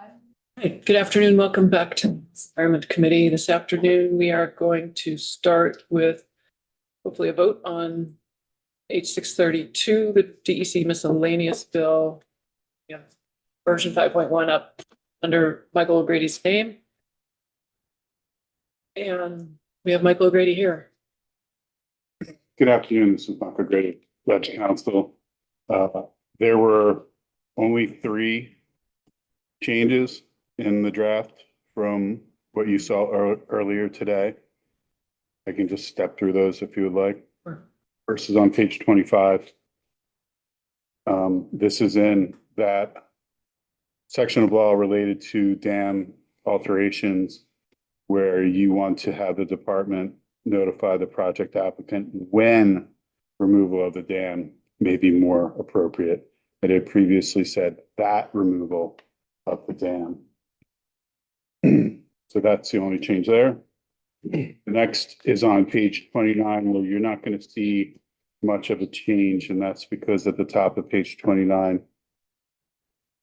Hi, good afternoon. Welcome back to the Environment Committee. This afternoon, we are going to start with hopefully a vote on H632, the DEC miscellaneous bill. Yeah, version 5.1 up under Michael O'Grady's name. And we have Michael O'Grady here. Good afternoon. This is Michael O'Grady, Budget Council. There were only 3 changes in the draft from what you saw earlier today. I can just step through those if you would like. Sure. First is on page 25. This is in that section of law related to dam alterations where you want to have the department notify the project applicant when removal of the dam may be more appropriate. It had previously said that removal of the dam. So that's the only change there. The next is on page 29, where you're not going to see much of a change, and that's because at the top of page 29,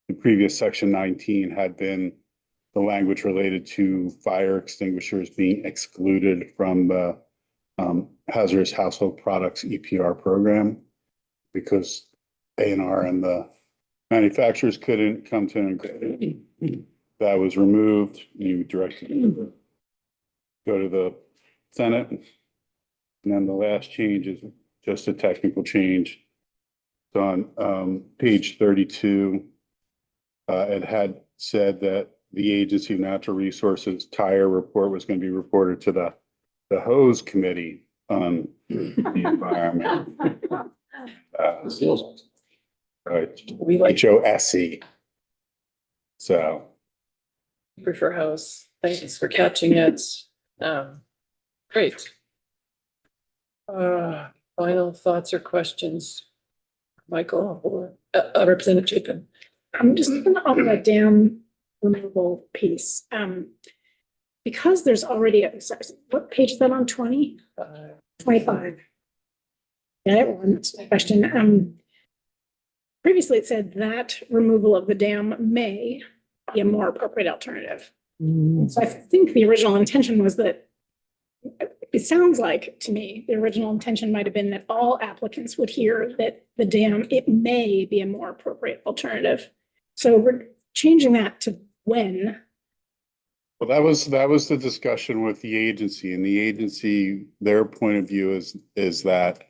the previous section 19 had been the language related to fire extinguishers being excluded from the hazardous household products EPR program because A&R and the manufacturers couldn't come to an agreement. That was removed. You directed it to go to the Senate. And then the last change is just a technical change. It's on page 32. It had said that the Agency of Natural Resources tire report was going to be reported to the hose committee on the environment. Right. We like HOSE. So. prefer house. Thanks for catching it. Great. Final thoughts or questions, Michael or Representative Chapin? I'm just on the dam removal piece. Because there's already what page is that on? 20? 25. Yeah, that's my question. Previously it said that removal of the dam may be a more appropriate alternative. So I think the original intention was that it sounds like to me, the original intention might have been that all applicants would hear that the dam, it may be a more appropriate alternative. So we're changing that to when. Well, that was the discussion with the agency, and the agency, their point of view is that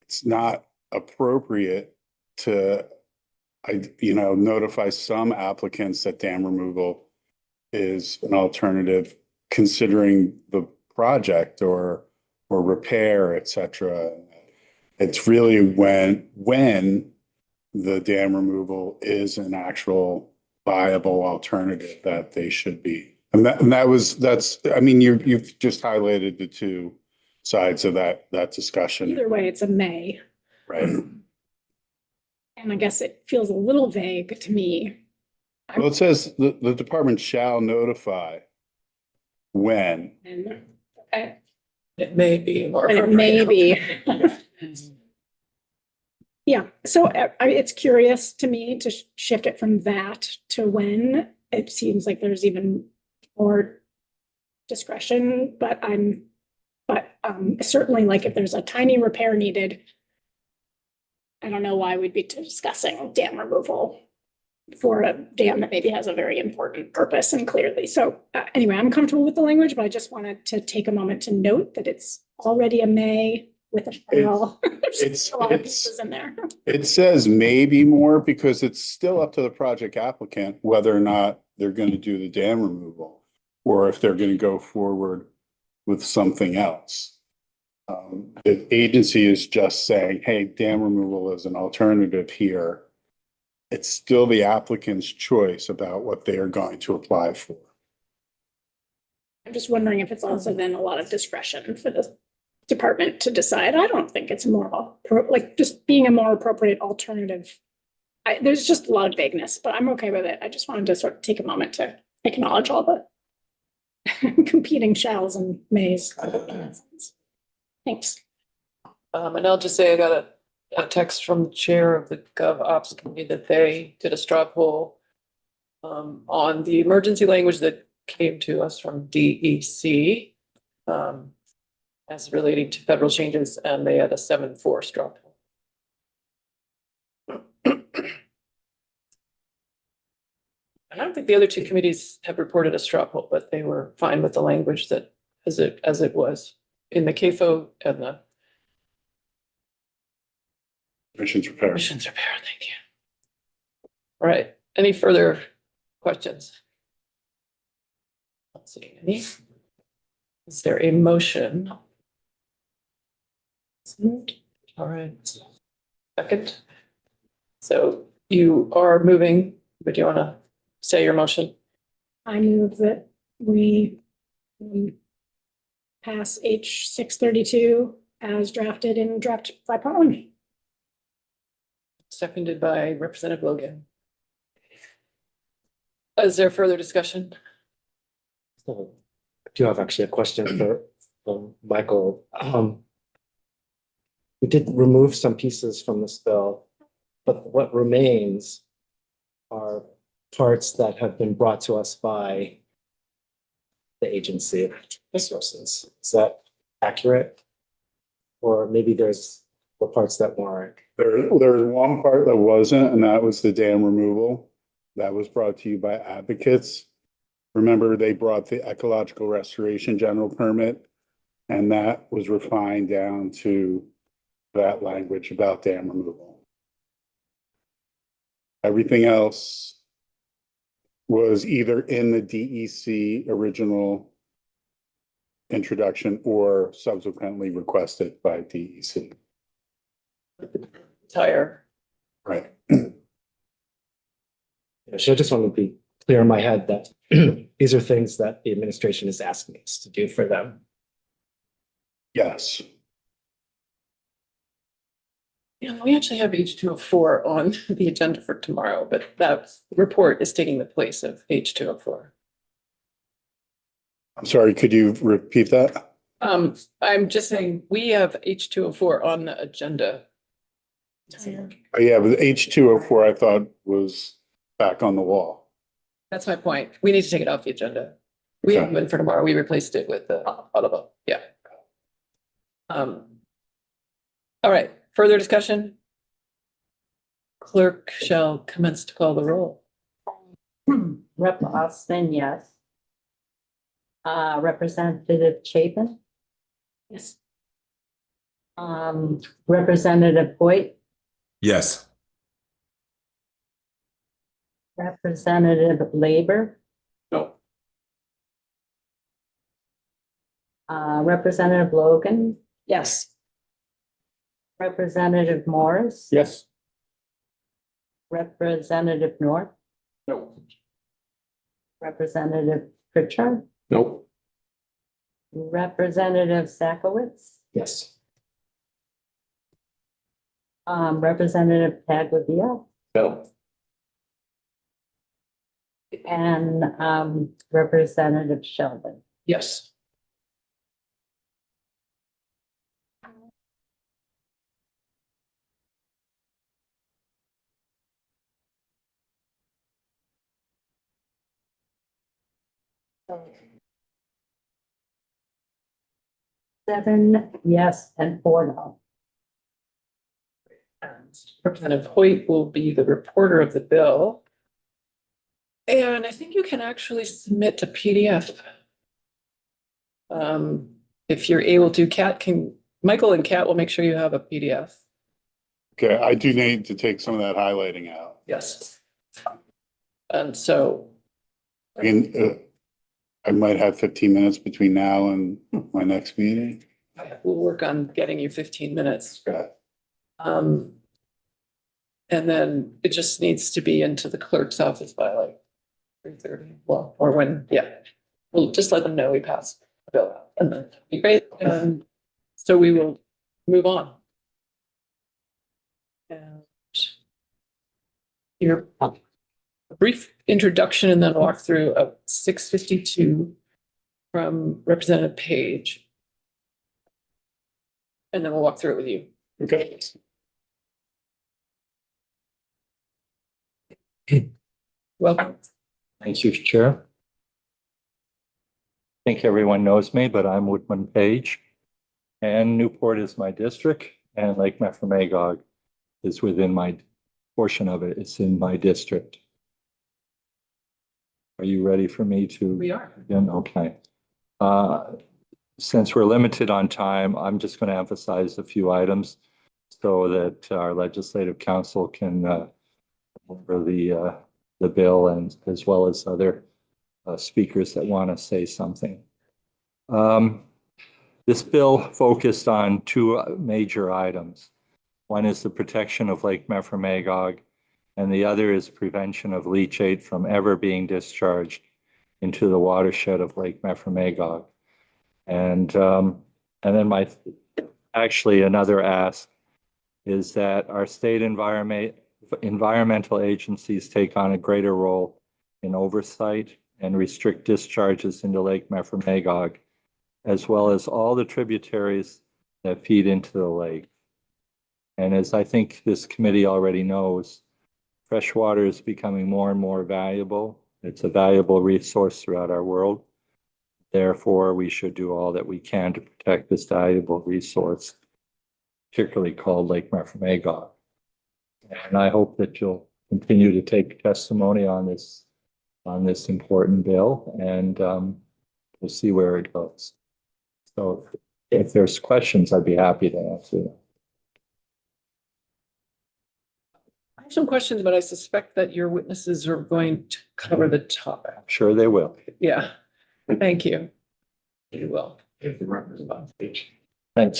it's not appropriate to, notify some applicants that dam removal is an alternative, considering the project or repair, et cetera. It's really when the dam removal is an actual viable alternative that they should be. And you've just highlighted the 2 sides of that discussion. Either way, it's a may. Right. And I guess it feels a little vague to me. Well, it says the department shall notify when. And It may be more it appropriate. may be. Yeah, so it's curious to me to shift it from that to when. It seems like there's even more discretion, but certainly like if there's a tiny repair needed, I don't know why we'd be discussing dam removal for a dam that maybe has a very important purpose and clearly. So anyway, I'm comfortable with the language, but I just wanted to take a moment to note that it's already a may with a shall. There's a lot of pieces in there. It says maybe more because it's still up to the project applicant whether or not they're going to do the dam removal or if they're going to go forward with something else. The agency is just saying, hey, dam removal is an alternative here. It's still the applicant's choice about what they are going to apply for. I'm just wondering if it's also then a lot of discretion for the department to decide. I don't think it's more like just being a more appropriate alternative. There's just a lot of vagueness, but I'm okay with it. I just wanted to sort of take a moment to acknowledge all the competing shalls and mays. Thanks. And I'll just say I got a text from the chair of the Gov Ops committee that they did a straw poll on the emergency language that came to us from DEC as relating to federal changes, and they had a 7-4 straw poll. I don't think the other two committees have reported a straw poll, but they were fine with the language that as it was in the CAFO and the Missions repair. missions repair. Thank you. All right. Any further questions? Not seeing any. Is there a motion? All right. Second. So you are moving, but do you want to say your motion? I move that we pass H 632 as drafted in draft 5.1. Seconded by Representative Logan. Is there further discussion? So, I do have actually a question for Michael. We did remove some pieces from this bill, but what remains are parts that have been brought to us by the Agency of Resources. Is that accurate? Or maybe there's parts that weren't. There was one part that wasn't, and that was the dam removal. That was brought to you by advocates. Remember, they brought the ecological restoration general permit, and that was refined down to that language about dam removal. Everything else was either in the DEC original introduction or subsequently requested by DEC. Entire. Right. So I just want to be clear in my head that these are things that the administration is asking us to do for them. Yes. Yeah, we actually have H204 on the agenda for tomorrow, but that report is taking the place of H204. I'm sorry, could you repeat that? I'm just saying, we have H204 on the agenda. Oh, yeah, but H204 I thought was back on the wall. That's my point. We need to take it off the agenda. We have Okay. one for tomorrow. We replaced it with the Audible. Yeah. All right, further discussion? Clerk shall commence to call the roll. Rep. Austin, yes. Representative Chapin, Yes. Representative Hoyt, Yes. Representative Labor, No. Representative Logan, Yes. Representative Morris. Yes. Representative North, No. Representative Pritchard, Nope. Representative Sakowitz, Yes. Representative Tagliavia, No. and Representative Sheldon. Yes. Seven yes and 4 no. And Representative Hoyt will be the reporter of the bill. And I think you can actually submit a PDF. If you're able to, Michael and Kat will make sure you have a PDF. Okay, I do need to take some of that highlighting out. Yes. And so, I mean, I might have 15 minutes between now and my next meeting. we'll work on getting you 15 minutes. Okay. And then it just needs to be into the clerk's office by like 3:30, well, or when, yeah. We'll just let them know we passed the bill out, and then it'll be great. And so we will move on. And your brief introduction and then walk through of 652 from Representative Page. And then we'll walk through it with you. Okay. Welcome. Thank you, Chair. I think everyone knows me, but I'm Woodman Page. And Newport is my district, and Lake Memphremagog is within my portion of it. It's in my district. Are you ready for me to? We are. Again, okay. Since we're limited on time, I'm just going to emphasize a few items so that our legislative council can over the bill, and as well as other speakers that want to say something. This bill focused on two major items. One is the protection of Lake Memphremagog, and the other is prevention of leachate from ever being discharged into the watershed of Lake Memphremagog. And then actually another ask is that our state environmental agencies take on a greater role in oversight and restrict discharges into Lake Memphremagog, as well as all the tributaries that feed into the lake. And as I think this committee already knows, fresh water is becoming more and more valuable. It's a valuable resource throughout our world. Therefore, we should do all that we can to protect this valuable resource, particularly called Lake Memphremagog. And I hope that you'll continue to take testimony on this important bill, and we'll see where it goes. So if there's questions, I'd be happy to answer them. I have some questions, but I suspect that your witnesses are going to cover the topic. I'm sure they will. Yeah, thank you. You will. Thank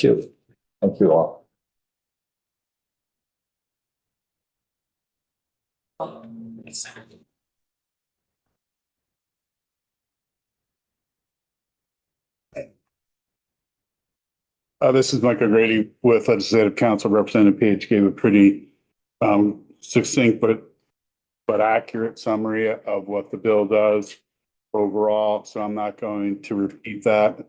you. Thank you all. This is Michael Grady with Legislative Council. Representative Page gave a pretty succinct but accurate summary of what the bill does overall, so I'm not going to repeat that.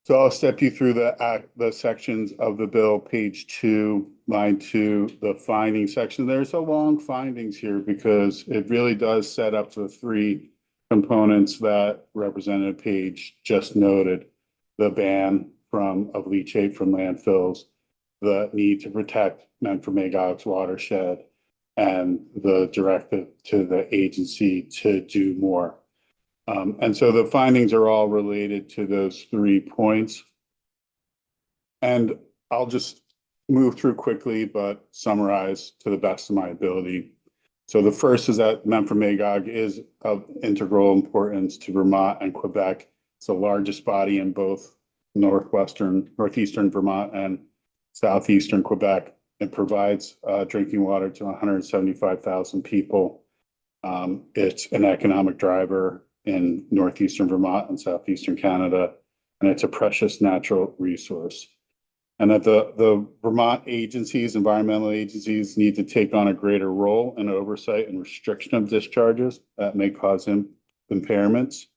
So I'll step you through the sections of the bill, page 2, line 2, the finding section. There's a long findings here because it really does set up the three components that Representative Page just noted: the ban of leachate from landfills, the need to protect Memphremagog's watershed, and the directive to the agency to do more. And so the findings are all related to those 3 points. And I'll just move through quickly, but summarize to the best of my ability. So the first is that Memphremagog is of integral importance to Vermont and Quebec. It's the largest body in both northeastern Vermont and southeastern Quebec. It provides drinking water to 175,000 people. It's an economic driver in northeastern Vermont and southeastern Canada, and it's a precious natural resource. And that the Vermont agencies, environmental agencies, need to take on a greater role in oversight and restriction of discharges that may cause impairments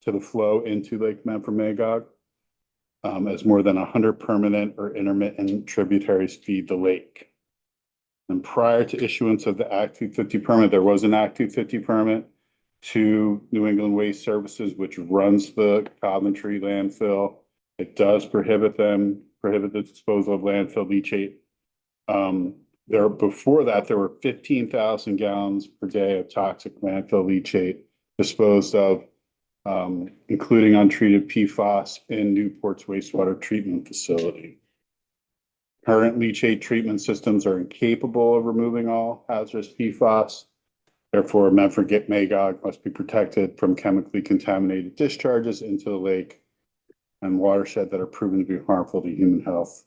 to the flow into Lake Memphremagog, as more than 100 permanent or intermittent tributaries feed the lake. And prior to issuance of the Act 250 permit, there was an Act 250 permit to New England Waste Services, which runs the Coventry landfill. It does prohibit the disposal of landfill leachate. Before that, there were 15,000 gallons per day of toxic landfill leachate disposed of, including untreated PFAS in Newport's wastewater treatment facility. Current leachate treatment systems are incapable of removing all hazardous PFAS. Therefore, Memphremagog must be protected from chemically contaminated discharges into the lake and watershed that are proven to be harmful to human health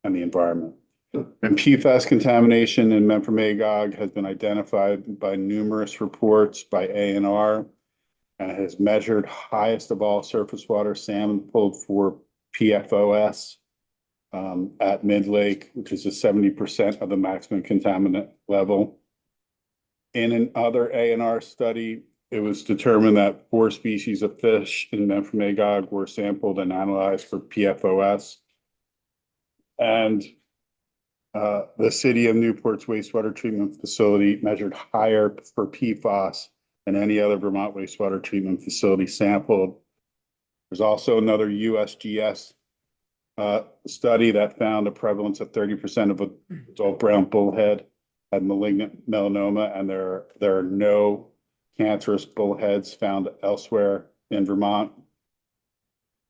and the environment. And PFAS contamination in Memphremagog has been identified by numerous reports by ANR, and it has measured highest of all surface water salmon pulled for PFOS at mid-lake, which is a 70% of the maximum contaminant level. In another ANR study, it was determined that 4 species of fish in Memphremagog were sampled and analyzed for PFOS. And the city of Newport's wastewater treatment facility measured higher for PFAS and any other Vermont wastewater treatment facility sampled. There's also another USGS study that found a prevalence of 30% of adult brown bullhead had malignant melanoma, and there are no cancerous bullheads found elsewhere in Vermont.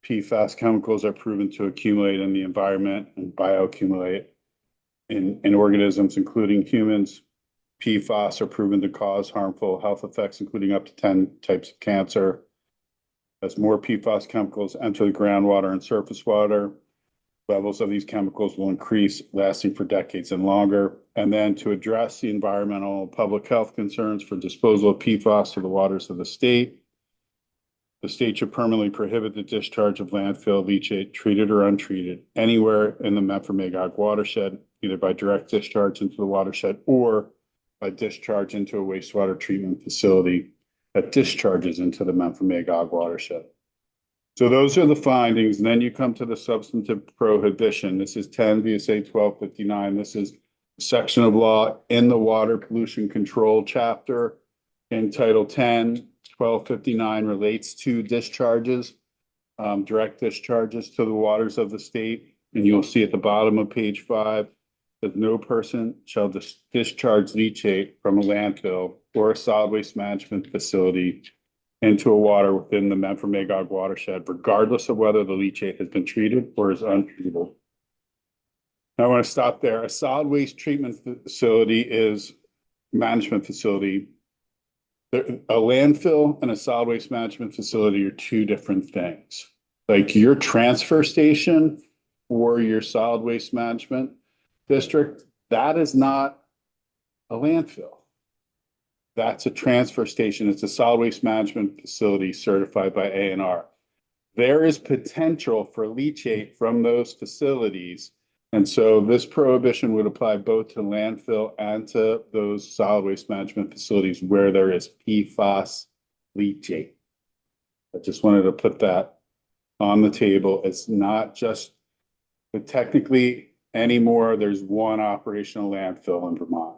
PFAS chemicals are proven to accumulate in the environment and bioaccumulate in organisms, including humans. PFAS are proven to cause harmful health effects, including up to 10 types of cancer. As more PFAS chemicals enter the groundwater and surface water, levels of these chemicals will increase, lasting for decades and longer. And then to address the environmental and public health concerns for disposal of PFAS to the waters of the state should permanently prohibit the discharge of landfill leachate, treated or untreated, anywhere in the Memphremagog watershed, either by direct discharge into the watershed or by discharge into a wastewater treatment facility that discharges into the Memphremagog watershed. So those are the findings. And then you come to the substantive prohibition. This is 10 VSA 1259. This is a section of law in the water pollution control chapter in Title 10. 1259 relates to discharges, direct discharges to the waters of the state. And you'll see at the bottom of page 5 that no person shall discharge leachate from a landfill or a solid waste management facility into a water within the Memphremagog watershed, regardless of whether the leachate has been treated or is untreatable. Now, I want to stop there. A solid waste treatment facility is management facility. A landfill and a solid waste management facility are two different things. Like your transfer station or your solid waste management district, that is not a landfill. That's a transfer station. It's a solid waste management facility certified by A&R. There is potential for leachate from those facilities. And so this prohibition would apply both to landfill and to those solid waste management facilities where there is PFAS leachate. I just wanted to put that on the table. It's not just, but technically anymore, there's one operational landfill in Vermont,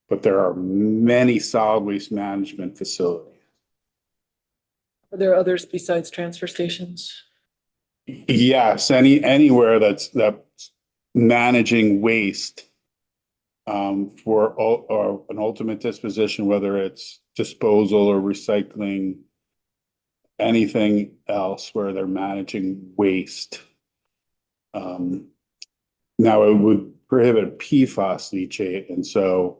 but there are many solid waste management facilities. Are there others besides transfer stations? Yes, anywhere that's managing waste for or an ultimate disposition, whether it's disposal or recycling, anything else where they're managing waste. Now it would prohibit PFAS leachate, and so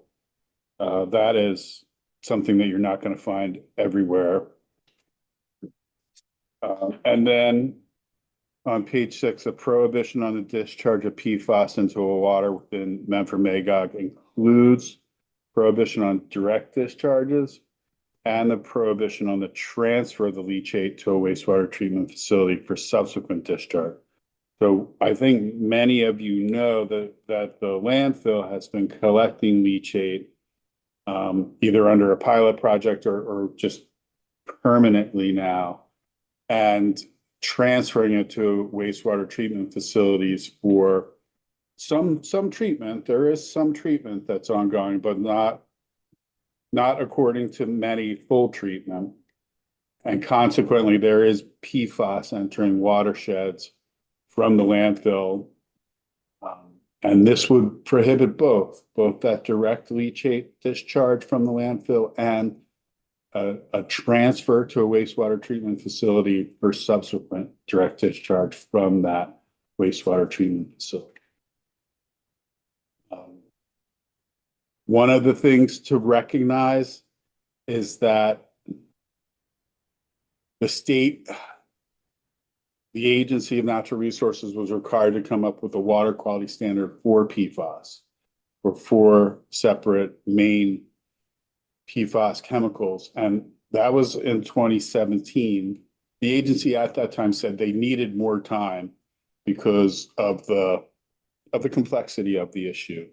that is something that you're not going to find everywhere. And then on page 6, a prohibition on the discharge of PFAS into a water within Memphremagog includes prohibition on direct discharges and the prohibition on the transfer of the leachate to a wastewater treatment facility for subsequent discharge. So I think many of you know that the landfill has been collecting leachate either under a pilot project or just permanently now, and transferring it to wastewater treatment facilities for some treatment. There is some treatment that's ongoing, but not according to many full treatment. And consequently, there is PFAS entering watersheds from the landfill. And this would prohibit both that direct leachate discharge from the landfill and a transfer to a wastewater treatment facility for subsequent direct discharge from that wastewater treatment facility. One of the things to recognize is that the Agency of Natural Resources was required to come up with a water quality standard for PFAS, or 4 separate main PFAS chemicals. And that was in 2017. The agency at that time said they needed more time because of the complexity of the issue.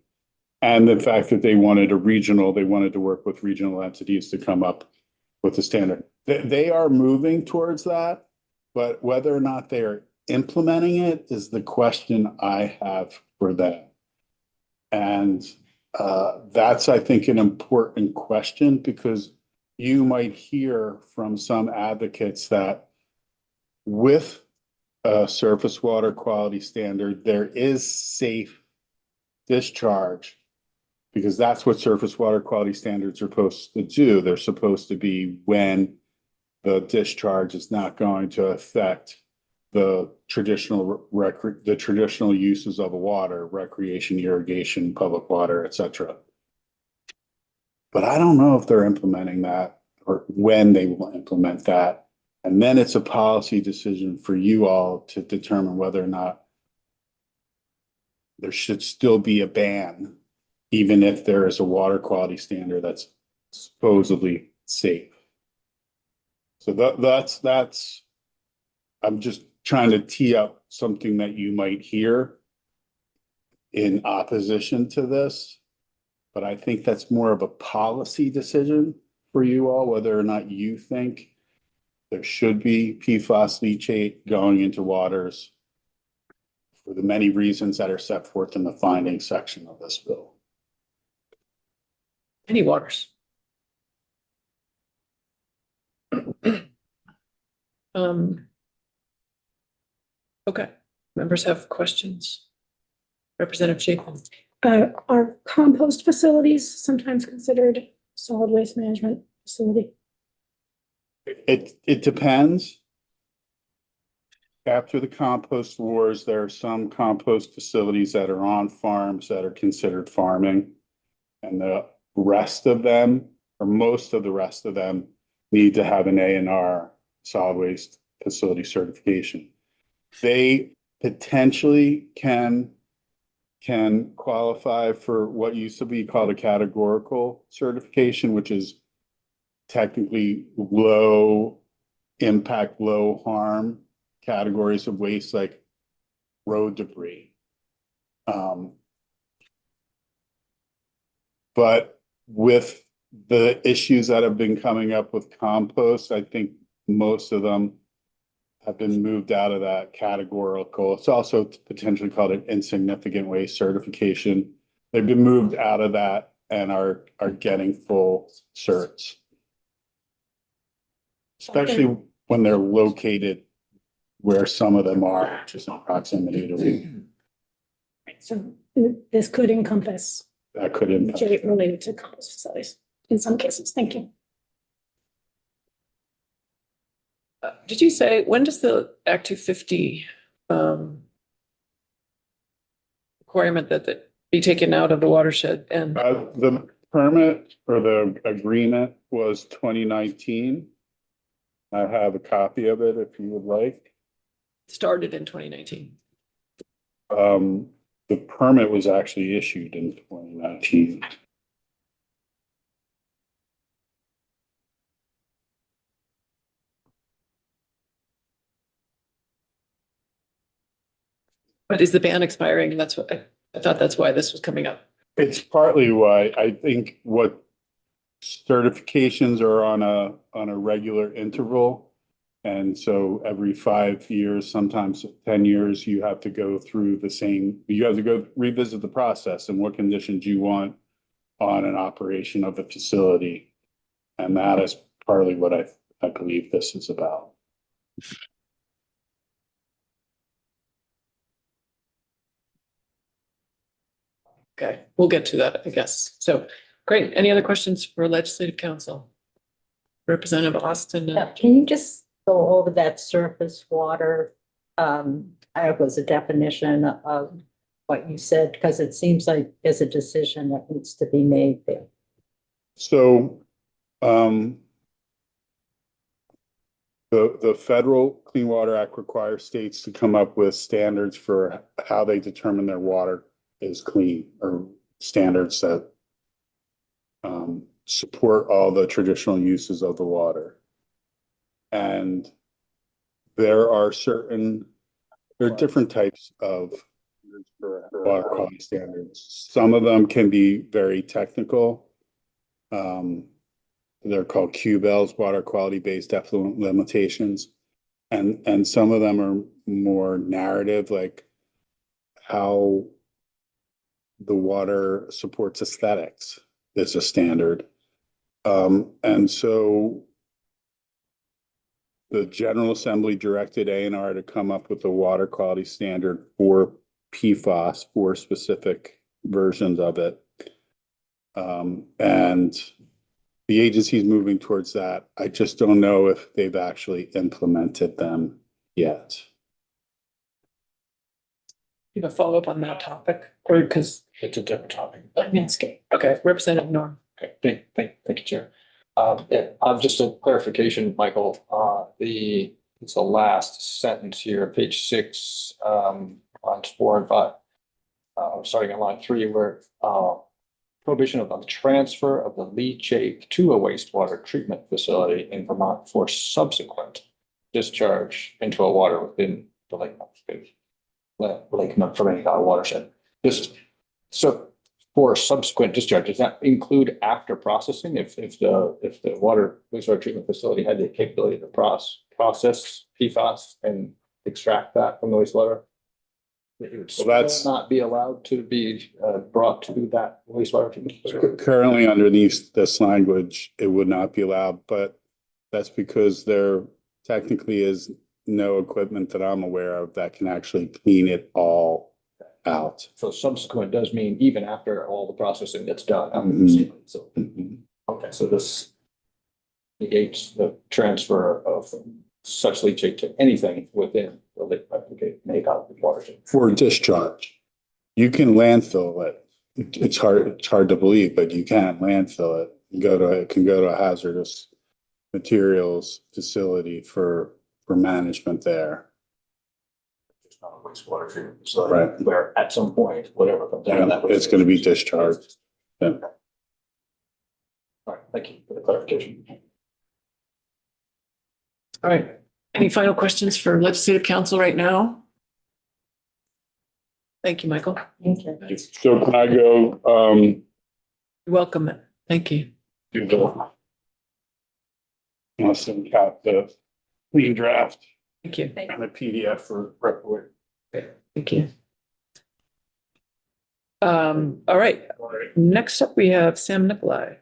And the fact that they wanted to work with regional entities to come up with a standard. They are moving towards that, but whether or not they are implementing it is the question I have for them. And that's, I think, an important question, because you might hear from some advocates that with a surface water quality standard, there is safe discharge. Because that's what surface water quality standards are supposed to do. They're supposed to be when the discharge is not going to affect the traditional uses of water, recreation, irrigation, public water, etc. But I don't know if they're implementing that or when they will implement that. And then it's a policy decision for you all to determine whether or not there should still be a ban, even if there is a water quality standard that's supposedly safe. So that's, I'm just trying to tee up something that you might hear in opposition to this. But I think that's more of a policy decision for you all, whether or not you think there should be PFAS leachate going into waters for the many reasons that are set forth in the findings section of this bill. Any waters? Okay, members have questions? Representative Chapin. Are compost facilities sometimes considered solid waste management facility? It depends. After the compost wars, there are some compost facilities that are on farms that are considered farming. And the rest of them, or most of the rest of them, need to have an A&R solid waste facility certification. They potentially can qualify for what used to be called a categorical certification, which is technically low impact, low harm categories of waste like road debris. But with the issues that have been coming up with compost, I think most of them have been moved out of that categorical. It's also potentially called an insignificant waste certification. They've been moved out of that and are getting full certs. Especially when they're located where some of them are, just in proximity to So this could encompass that could impact. related to compost facilities in some cases. Thank you. Did you say, when does the Act 250 requirement that be taken out of the watershed end? The permit or the agreement was 2019. I have a copy of it if you would like. Started in 2019. The permit was actually issued in 2019. But is the ban expiring? That's what I thought that's why this was coming up. It's partly why I think what certifications are on a regular interval. And so every 5 years, sometimes 10 years, you have to go through you have to go revisit the process and what conditions you want on an operation of the facility. And that is partly what I believe this is about. Okay, we'll get to that, I guess. So, great. Any other questions for Legislative Council? Representative Austin? Yeah, can you just go over that surface water? I was a definition of what you said, because it seems like there's a decision that needs to be made there. So, the Federal Clean Water Act requires states to come up with standards for how they determine their water is clean, or standards that support all the traditional uses of the water. And there are different types of water quality standards. Some of them can be very technical. They're called QBELS, water quality based effluent limitations. And some of them are more narrative, like how the water supports aesthetics is a standard. And so the General Assembly directed A&R to come up with a water quality standard for PFAS for specific versions of it. And the agency's moving towards that. I just don't know if they've actually implemented them yet. You have a follow-up on that topic, or because, It's a different topic. Landscape. okay, Representative Norm. Okay, thank you, Chair. Just a clarification, Michael, it's the last sentence here, page 6, lines 4 and 5. Starting on line 3, where, prohibition of the transfer of the leachate to a wastewater treatment facility in Vermont for subsequent discharge into a water within the Lake Memphremagog watershed. Just so for subsequent discharge, does that include after processing? If the wastewater treatment facility had the capability to process PFAS and extract that from the wastewater, it would that's- not be allowed to be brought to that wastewater treatment facility. Currently, underneath this language, it would not be allowed, but that's because there technically is no equipment that I'm aware of that can actually clean it all out. So subsequent does mean even after all the processing that's done. Mhm. So, okay, so this negates the transfer of such leachate to anything within the Lake Memphremagog watershed. For discharge, you can landfill it. It's hard to believe, but you can landfill it. It can go to a hazardous materials facility for management there. It's not a wastewater treatment facility. Right. Where at some point, whatever comes out of Yeah, that. it's going to be discharged. Yeah. All right, thank you for the clarification. All right. Any final questions for legislative council right now? Thank you, Michael. Thank you. So can I go, You're welcome. Thank you. do the I'll send out the clean draft Thank you. and a PDF for report. Thank you. All right. Next up, we have Sam Nicolai.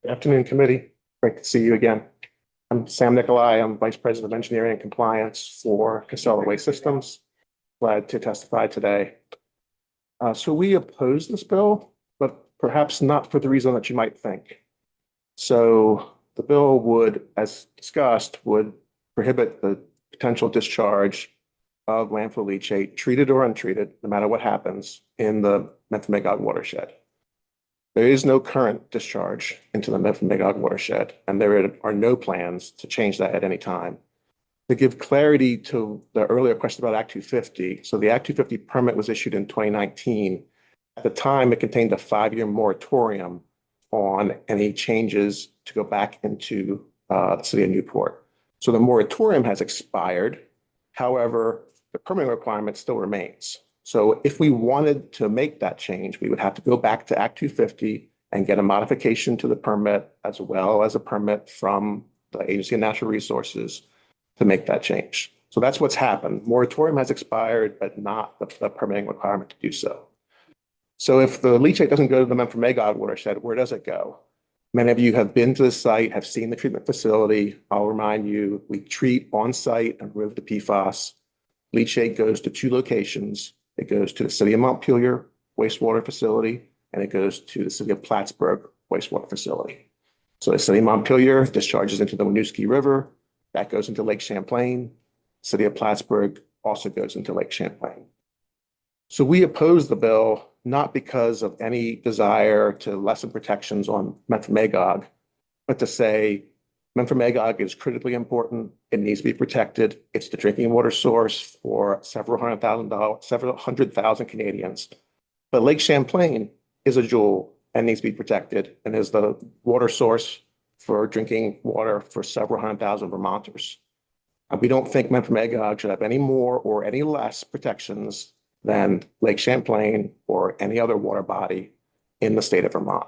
Good afternoon, committee. Great to see you again. I'm Sam Nicolai. I'm Vice President of Engineering and Compliance for Casella Waste Systems. Glad to testify today. So we oppose this bill, but perhaps not for the reason that you might think. So the bill would, as discussed, would prohibit the potential discharge of landfill leachate, treated or untreated, no matter what happens, in the Memphremagog watershed. There is no current discharge into the Memphremagog watershed, and there are no plans to change that at any time. To give clarity to the earlier question about Act 250, so the Act 250 permit was issued in 2019. At the time, it contained a 5-year moratorium on any changes to go back into the city of Newport. So the moratorium has expired. However, the permitting requirement still remains. So if we wanted to make that change, we would have to go back to Act 250 and get a modification to the permit as well as a permit from the Agency of Natural Resources to make that change. So that's what's happened. Moratorium has expired, but not the permitting requirement to do so. So if the leachate doesn't go to the Memphremagog watershed, where does it go? Many of you have been to the site, have seen the treatment facility. I'll remind you, we treat on site and remove the PFAS. Leachate goes to 2 locations. It goes to the city of Montpelier wastewater facility, and it goes to the city of Plattsburgh wastewater facility. So the city of Montpelier discharges into the Winooski River. That goes into Lake Champlain. City of Plattsburgh also goes into Lake Champlain. So we oppose the bill not because of any desire to lessen protections on Memphremagog, but to say Memphremagog is critically important. It needs to be protected. It's the drinking water source for several hundred thousand Canadians. But Lake Champlain is a jewel and needs to be protected and is the water source for drinking water for several hundred thousand Vermonters. We don't think Memphremagog should have any more or any less protections than Lake Champlain or any other water body in the state of Vermont.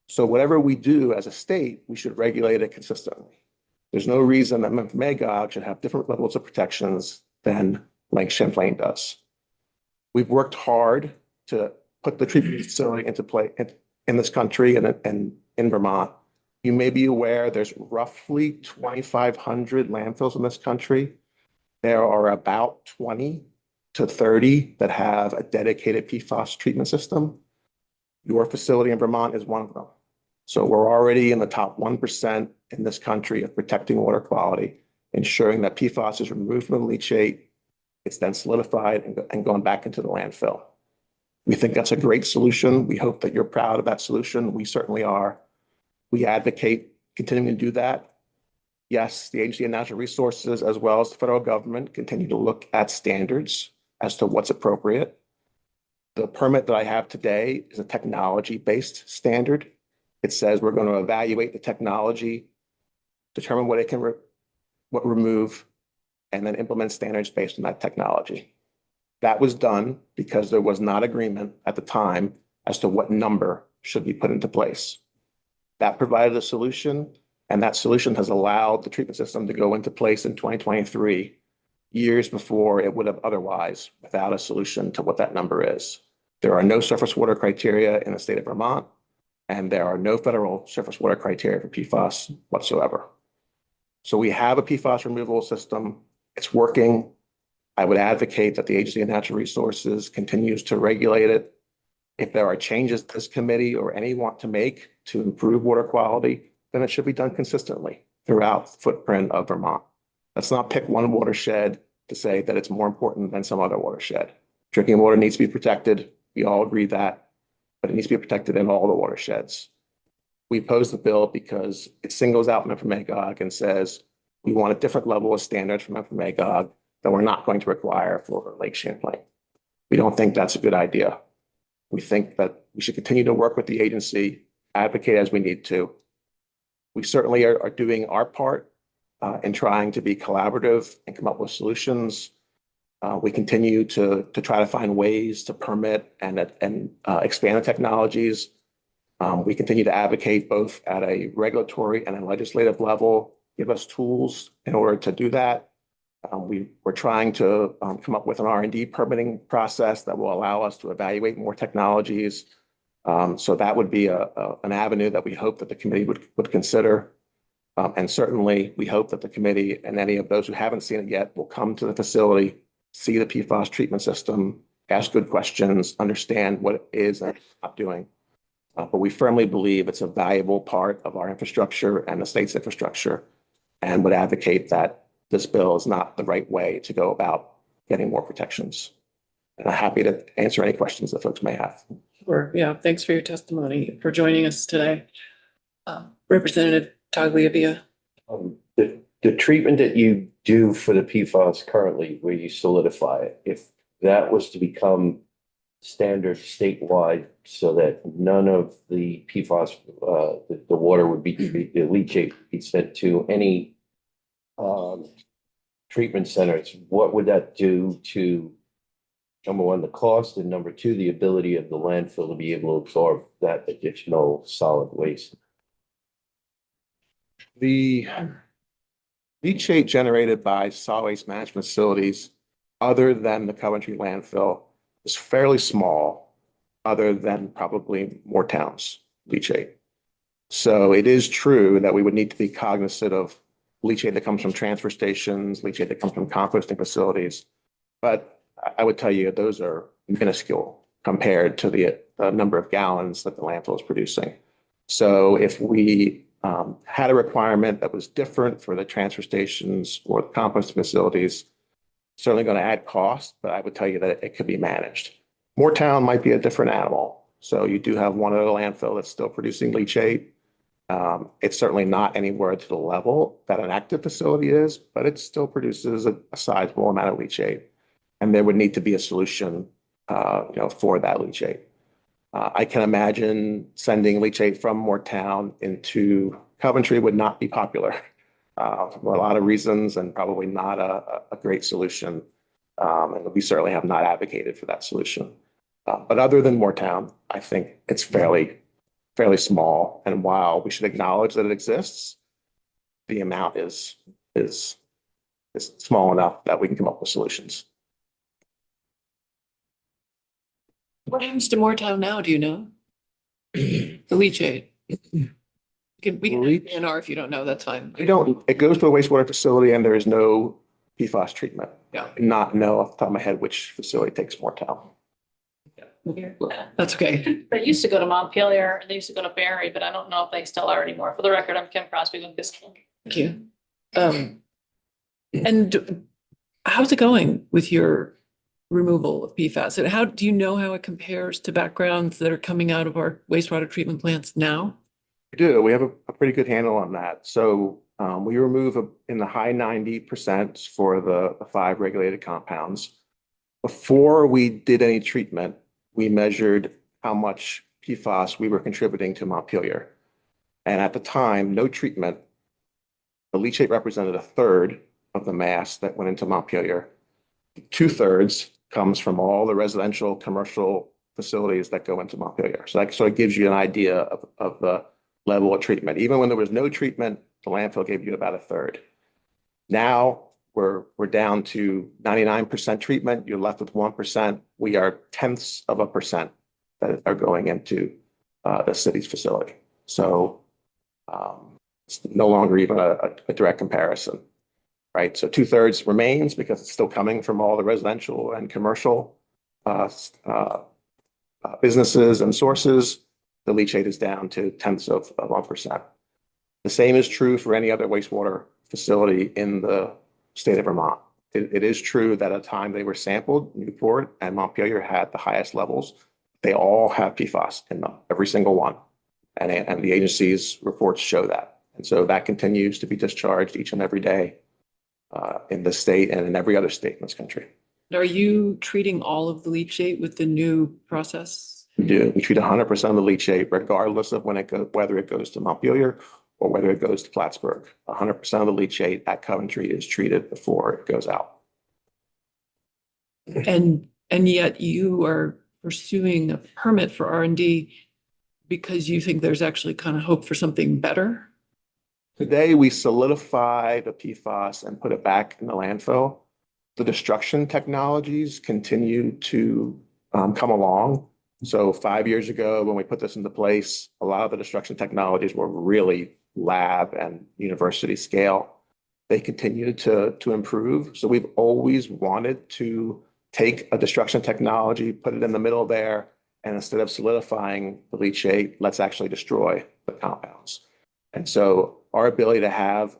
So whatever we do as a state, we should regulate it consistently. There's no reason that Memphremagog should have different levels of protections than Lake Champlain does. We've worked hard to put the treatment facility into play in this country and in Vermont. You may be aware there's roughly 2,500 landfills in this country. There are about 20 to 30 that have a dedicated PFAS treatment system. Your facility in Vermont is one of them. So we're already in the top 1% in this country of protecting water quality, ensuring that PFAS is removed from the leachate. It's then solidified and going back into the landfill. We think that's a great solution. We hope that you're proud of that solution. We certainly are. We advocate continuing to do that. Yes, the Agency of Natural Resources, as well as the federal government, continue to look at standards as to what's appropriate. The permit that I have today is a technology-based standard. It says we're going to evaluate the technology, determine what it can what remove, and then implement standards based on that technology. That was done because there was not agreement at the time as to what number should be put into place. That provided a solution, and that solution has allowed the treatment system to go into place in 2023, years before it would have otherwise without a solution to what that number is. There are no surface water criteria in the state of Vermont, and there are no federal surface water criteria for PFAS whatsoever. So we have a PFAS removal system. It's working. I would advocate that the Agency of Natural Resources continues to regulate it. If there are changes this committee or any want to make to improve water quality, then it should be done consistently throughout the footprint of Vermont. Let's not pick one watershed to say that it's more important than some other watershed. Drinking water needs to be protected. We all agree that, but it needs to be protected in all the watersheds. We oppose the bill because it singles out Memphremagog and says we want a different level of standards for Memphremagog that we're not going to require for Lake Champlain. We don't think that's a good idea. We think that we should continue to work with the agency, advocate as we need to. We certainly are doing our part in trying to be collaborative and come up with solutions. We continue to try to find ways to permit and expand the technologies. We continue to advocate both at a regulatory and a legislative level, give us tools in order to do that. We're trying to come up with an R&D permitting process that will allow us to evaluate more technologies. So that would be an avenue that we hope that the committee would consider. And certainly we hope that the committee and any of those who haven't seen it yet will come to the facility, see the PFAS treatment system, ask good questions, understand what it is and it's not doing. But we firmly believe it's a valuable part of our infrastructure and the state's infrastructure, and would advocate that this bill is not the right way to go about getting more protections. And I'm happy to answer any questions that folks may have. Sure. Yeah, thanks for your testimony, for joining us today. Representative Tagliavia. The treatment that you do for the PFAS currently, where you solidify it, if that was to become standard statewide so that none of the PFAS, the water would be, the leachate would be sent to any treatment centers, what would that do to, number one, the cost, and number two, the ability of the landfill to be able to absorb that additional solid waste? The leachate generated by solid waste management facilities, other than the Coventry landfill, is fairly small, other than probably Moortown's leachate. So it is true that we would need to be cognizant of leachate that comes from transfer stations, leachate that comes from composting facilities. But I would tell you those are minuscule compared to the number of gallons that the landfill is producing. So if we had a requirement that was different for the transfer stations or the composting facilities, certainly going to add cost, but I would tell you that it could be managed. Moortown might be a different animal. So you do have one other landfill that's still producing leachate. It's certainly not anywhere to the level that an active facility is, but it still produces a sizable amount of leachate. And there would need to be a solution, for that leachate. I can imagine sending leachate from Moortown into Coventry would not be popular for a lot of reasons, and probably not a great solution. And we certainly have not advocated for that solution. But other than Moortown, I think it's fairly small. And while we should acknowledge that it exists, the amount is small enough that we can come up with solutions. What happens to Moortown now, do you know? The leachate. We can Leach- NR if you don't know, that's fine. We don't, it goes to a wastewater facility and there is no PFAS treatment. Yeah. Not know off the top of my head which facility takes more time. That's okay. They used to go to Montpelier and they used to go to Barry, but I don't know if they still are anymore. For the record, I'm Kim Crosby with this. Thank you. And how's it going with your removal of PFAS? And how, do you know how it compares to backgrounds that are coming out of our wastewater treatment plants now? We do. We have a pretty good handle on that. So we remove in the high 90% for the 5 regulated compounds. Before we did any treatment, we measured how much PFAS we were contributing to Montpelier. And at the time, no treatment, the leachate represented 1/3 of the mass that went into Montpelier. 2/3 comes from all the residential, commercial facilities that go into Montpelier. So that sort of gives you an idea of the level of treatment. Even when there was no treatment, the landfill gave you about 1/3. Now we're down to 99% treatment. You're left with 1%. We are 0.1% that are going into the city's facility. So it's no longer even a direct comparison, right? So 2/3 remains because it's still coming from all the residential and commercial businesses and sources. The leachate is down to 0.1%. The same is true for any other wastewater facility in the state of Vermont. It is true that at the time they were sampled, Newport and Montpelier had the highest levels. They all have PFAS in them, every single one. And the agency's reports show that. And so that continues to be discharged each and every day in the state and in every other state in this country. Are you treating all of the leachate with the new process? We do. We treat 100% of the leachate, regardless of whether it goes to Montpelier or whether it goes to Plattsburgh. 100% of the leachate at Coventry is treated before it goes out. And yet you are pursuing a permit for R&D because you think there's actually kind of hope for something better? Today, we solidify the PFAS and put it back in the landfill. The destruction technologies continue to come along. So 5 years ago, when we put this into place, a lot of the destruction technologies were really lab and university scale. They continue to improve. So we've always wanted to take a destruction technology, put it in the middle there, and instead of solidifying the leachate, let's actually destroy the compounds. And so our ability to have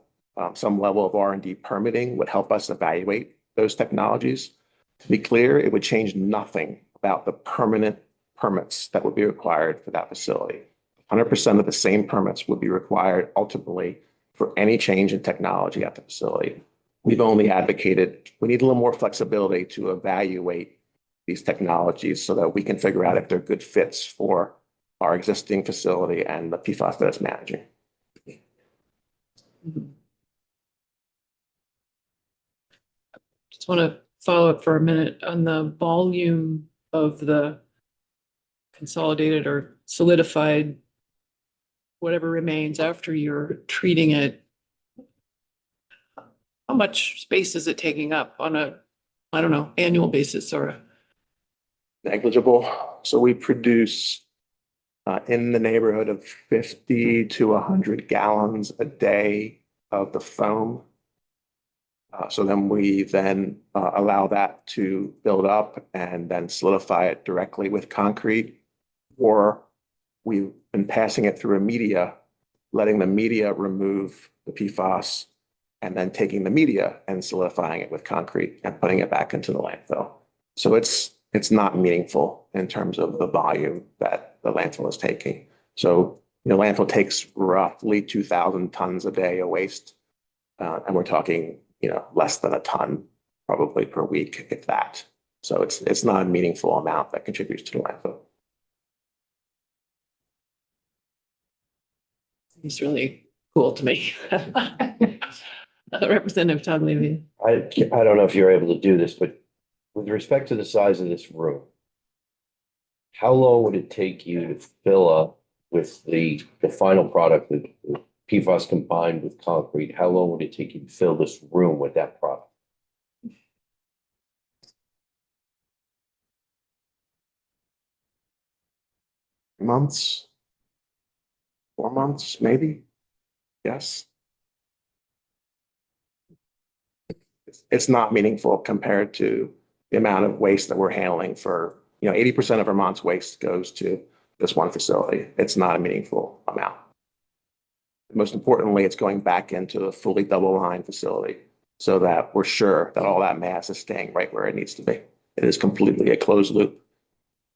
some level of R&D permitting would help us evaluate those technologies. To be clear, it would change nothing about the permanent permits that would be required for that facility. 100% of the same permits would be required ultimately for any change in technology at the facility. We've only advocated, we need a little more flexibility to evaluate these technologies so that we can figure out if they're good fits for our existing facility and the PFAS that it's managing. Just want to follow up for a minute on the volume of the consolidated or solidified, whatever remains after you're treating it. How much space is it taking up on a, I don't know, annual basis or? Negligible. So we produce in the neighborhood of 50 to 100 gallons a day of the foam. So then we allow that to build up and then solidify it directly with concrete. Or we've been passing it through a media, letting the media remove the PFAS and then taking the media and solidifying it with concrete and putting it back into the landfill. So it's not meaningful in terms of the volume that the landfill is taking. So, landfill takes roughly 2,000 tons a day of waste. And we're talking, less than a ton probably per week, if that. So it's not a meaningful amount that contributes to the landfill. It's really cool to me. Representative Todd Levy. I don't know if you're able to do this, but with respect to the size of this room, how long would it take you to fill up with the final product, the PFAS combined with concrete? How long would it take you to fill this room with that product? months, 4 months, maybe. Yes. It's not meaningful compared to the amount of waste that we're handling for, 80% of Vermont's waste goes to this one facility. It's not a meaningful amount. Most importantly, it's going back into a fully double line facility so that we're sure that all that mass is staying right where it needs to be. It is completely a closed loop.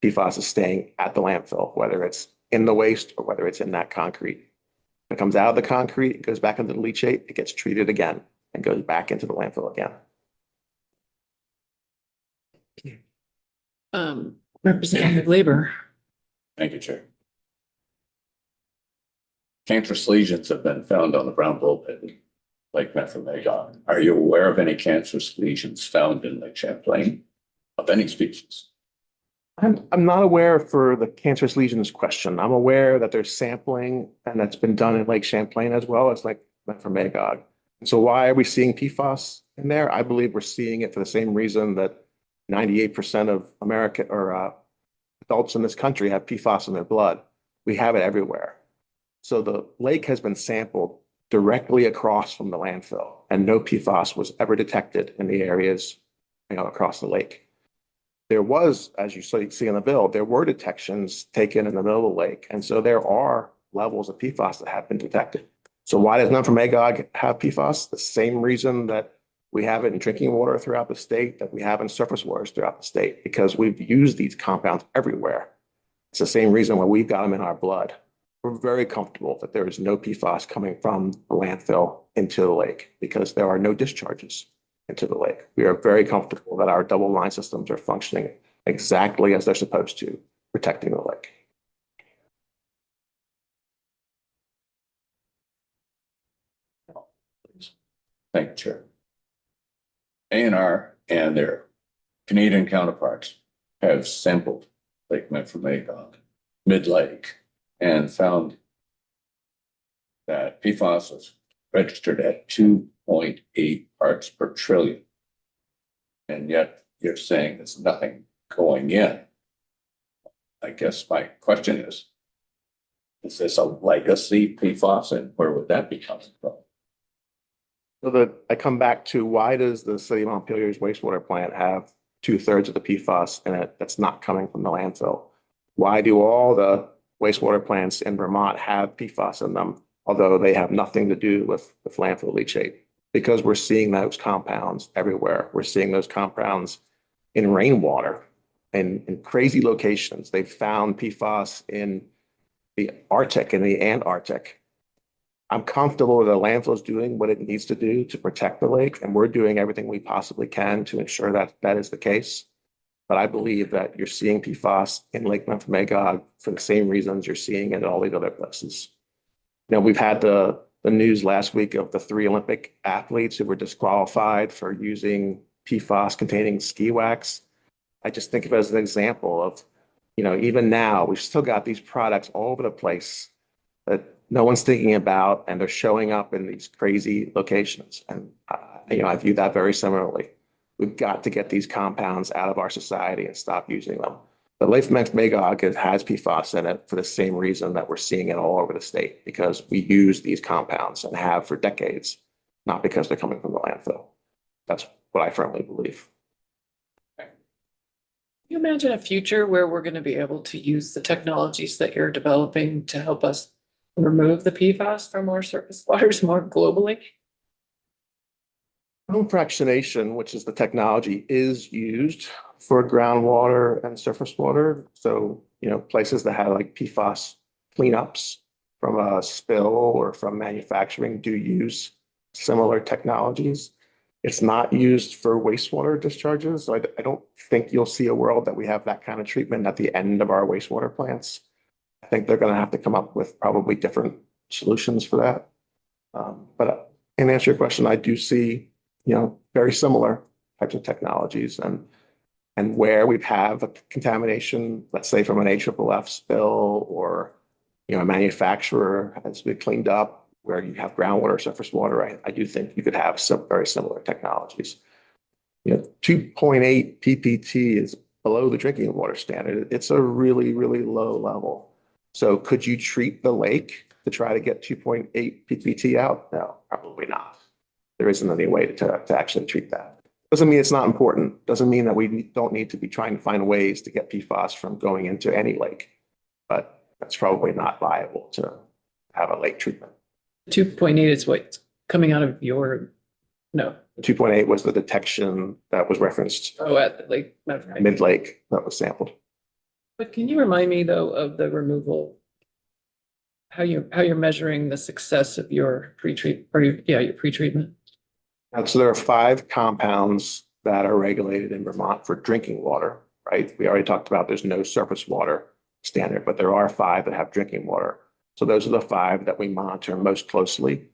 PFAS is staying at the landfill, whether it's in the waste or whether it's in that concrete. If it comes out of the concrete, it goes back into the leachate, it gets treated again and goes back into the landfill again. Representative Labor. Thank you, Chair. Cancerous lesions have been found on the brown bulkhead in Lake Memphremagog. Are you aware of any cancerous lesions found in Lake Champlain of any species? I'm not aware for the cancerous lesions question. I'm aware that there's sampling and that's been done in Lake Champlain as well as Lake Memphremagog. So why are we seeing PFAS in there? I believe we're seeing it for the same reason that 98% of American or adults in this country have PFAS in their blood. We have it everywhere. So the lake has been sampled directly across from the landfill, and no PFAS was ever detected in the areas, across the lake. There was, as you see in the bill, there were detections taken in the middle of the lake, and so there are levels of PFAS that have been detected. So why does Memphremagog have PFAS? The same reason that we have it in drinking water throughout the state, that we have in surface waters throughout the state, because we've used these compounds everywhere. It's the same reason why we've got them in our blood. We're very comfortable that there is no PFAS coming from the landfill into the lake because there are no discharges into the lake. We are very comfortable that our double line systems are functioning exactly as they're supposed to, protecting the lake. Thank you, Chair. ANR and their Canadian counterparts have sampled Lake Memphremagog, mid-lake, and found that PFAS was registered at 2.8 parts per trillion. And yet you're saying there's nothing going in. I guess my question is this a legacy PFAS, and where would that be coming from? So I come back to, why does the city of Montpelier's wastewater plant have 2/3 of the PFAS in it that's not coming from the landfill? Why do all the wastewater plants in Vermont have PFAS in them, although they have nothing to do with landfill leachate? Because we're seeing those compounds everywhere. We're seeing those compounds in rainwater and in crazy locations. They've found PFAS in the Arctic and the Antarctic. I'm comfortable that the landfill is doing what it needs to do to protect the lake, and we're doing everything we possibly can to ensure that that is the case. But I believe that you're seeing PFAS in Lake Memphremagog for the same reasons you're seeing it in all these other places. We've had the news last week of the 3 Olympic athletes who were disqualified for using PFAS containing ski wax. I just think of it as an example of, even now, we've still got these products all over the place that no one's thinking about, and they're showing up in these crazy locations. And, I view that very similarly. We've got to get these compounds out of our society and stop using them. But Lake Memphremagog has PFAS in it for the same reason that we're seeing it all over the state, because we use these compounds and have for decades, not because they're coming from the landfill. That's what I firmly believe. Can you imagine a future where we're going to be able to use the technologies that you're developing to help us remove the PFAS from our surface waters more globally? Home fractionation, which is the technology, is used for groundwater and surface water. So, places that have like PFAS cleanups from a spill or from manufacturing do use similar technologies. It's not used for wastewater discharges. So I don't think you'll see a world that we have that kind of treatment at the end of our wastewater plants. I think they're going to have to come up with probably different solutions for that. But in answer to your question, I do see, very similar types of technologies, and where we have a contamination, let's say from an AFFF spill, or, a manufacturer has been cleaned up where you have groundwater, surface water, I do think you could have some very similar technologies. 2.8 PPT is below the drinking water standard. It's a really, really low level. So could you treat the lake to try to get 2.8 PPT out? No, probably not. There isn't any way to actually treat that. Doesn't mean it's not important. Doesn't mean that we don't need to be trying to find ways to get PFAS from going into any lake. But that's probably not viable to have a lake treatment. 2.8 is what's coming out of your, no, 2.8 was the detection that was referenced oh, at the lake. Maverick. mid-lake that was sampled. But can you remind me though of the removal? How you're measuring the success of your your pre-treatment? And so there are 5 compounds that are regulated in Vermont for drinking water, right? We already talked about there's no surface water standard, but there are 5 that have drinking water. So those are the 5 that we monitor most closely.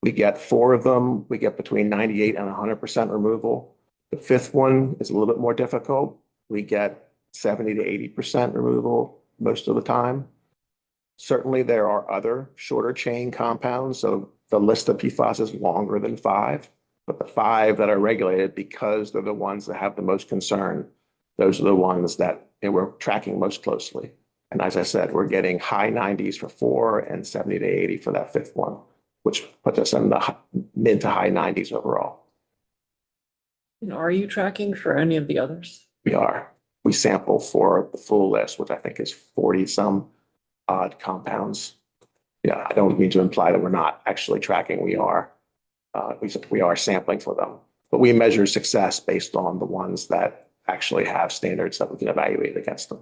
We get 4 of them. We get between 98 and 100% removal. The 5th one is a little bit more difficult. We get 70 to 80% removal most of the time. Certainly there are other shorter chain compounds. So the list of PFAS is longer than 5, but the 5 that are regulated, because they're the ones that have the most concern, those are the ones that we're tracking most closely. And as I said, we're getting high 90s for 4 and 70 to 80 for that 5th one, which puts us in the mid to high 90s overall. And are you tracking for any of the others? We are. We sample for the full list, which I think is 40 some odd compounds. Yeah, I don't mean to imply that we're not actually tracking. We are. We are sampling for them, but we measure success based on the ones that actually have standards that we can evaluate against them.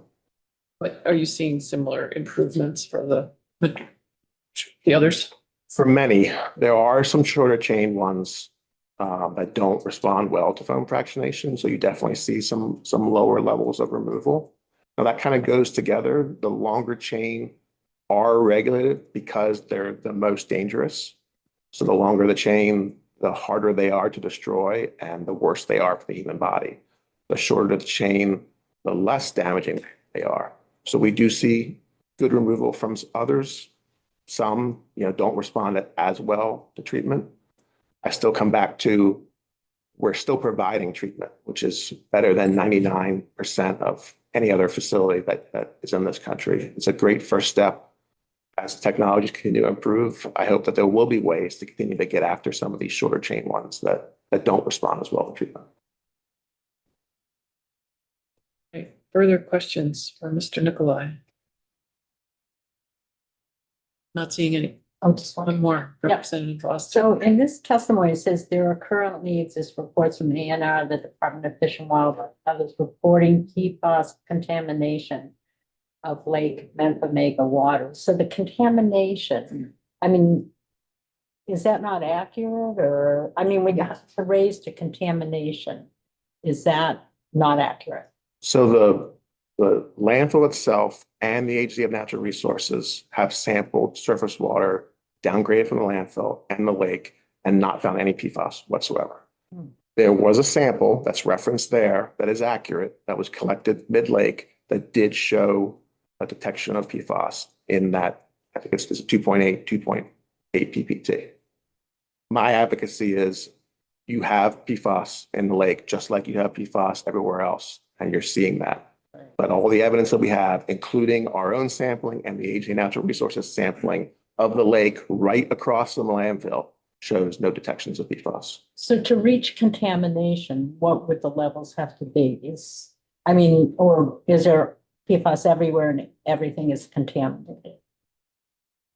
But are you seeing similar improvements for the others? For many, there are some shorter chain ones that don't respond well to foam fractionation. So you definitely see some lower levels of removal. Now that kind of goes together. The longer chain are regulated because they're the most dangerous. So the longer the chain, the harder they are to destroy and the worse they are for the human body. The shorter the chain, the less damaging they are. So we do see good removal from others. Some, don't respond as well to treatment. I still come back to, we're still providing treatment, which is better than 99% of any other facility that is in this country. It's a great first step. As technologies continue to improve, I hope that there will be ways to continue to get after some of these shorter chain ones that don't respond as well to treatment. Okay. Further questions for Mr. Nicolai? Not seeing any. I'm just One wondering. more, Yep. Representative Austin. So in this testimony, it says there are currently exist reports from ANR, the Department of Fish and Wildlife, others reporting PFAS contamination of Lake Memphremagog water. So the contamination, is that not accurate? Or, we got the raise to contamination. Is that not accurate? So the landfill itself and the Agency of Natural Resources have sampled surface water downgraded from the landfill and the lake and not found any PFAS whatsoever. There was a sample that's referenced there that is accurate, that was collected mid-lake, that did show a detection of PFAS in that, I think it's 2.8 PPT. My advocacy is you have PFAS in the lake, just like you have PFAS everywhere else, and you're seeing that. But all the evidence that we have, including our own sampling and the Agency of Natural Resources sampling of the lake right across from the landfill, shows no detections of PFAS. So to reach contamination, what would the levels have to be? Or is there PFAS everywhere and everything is contaminated?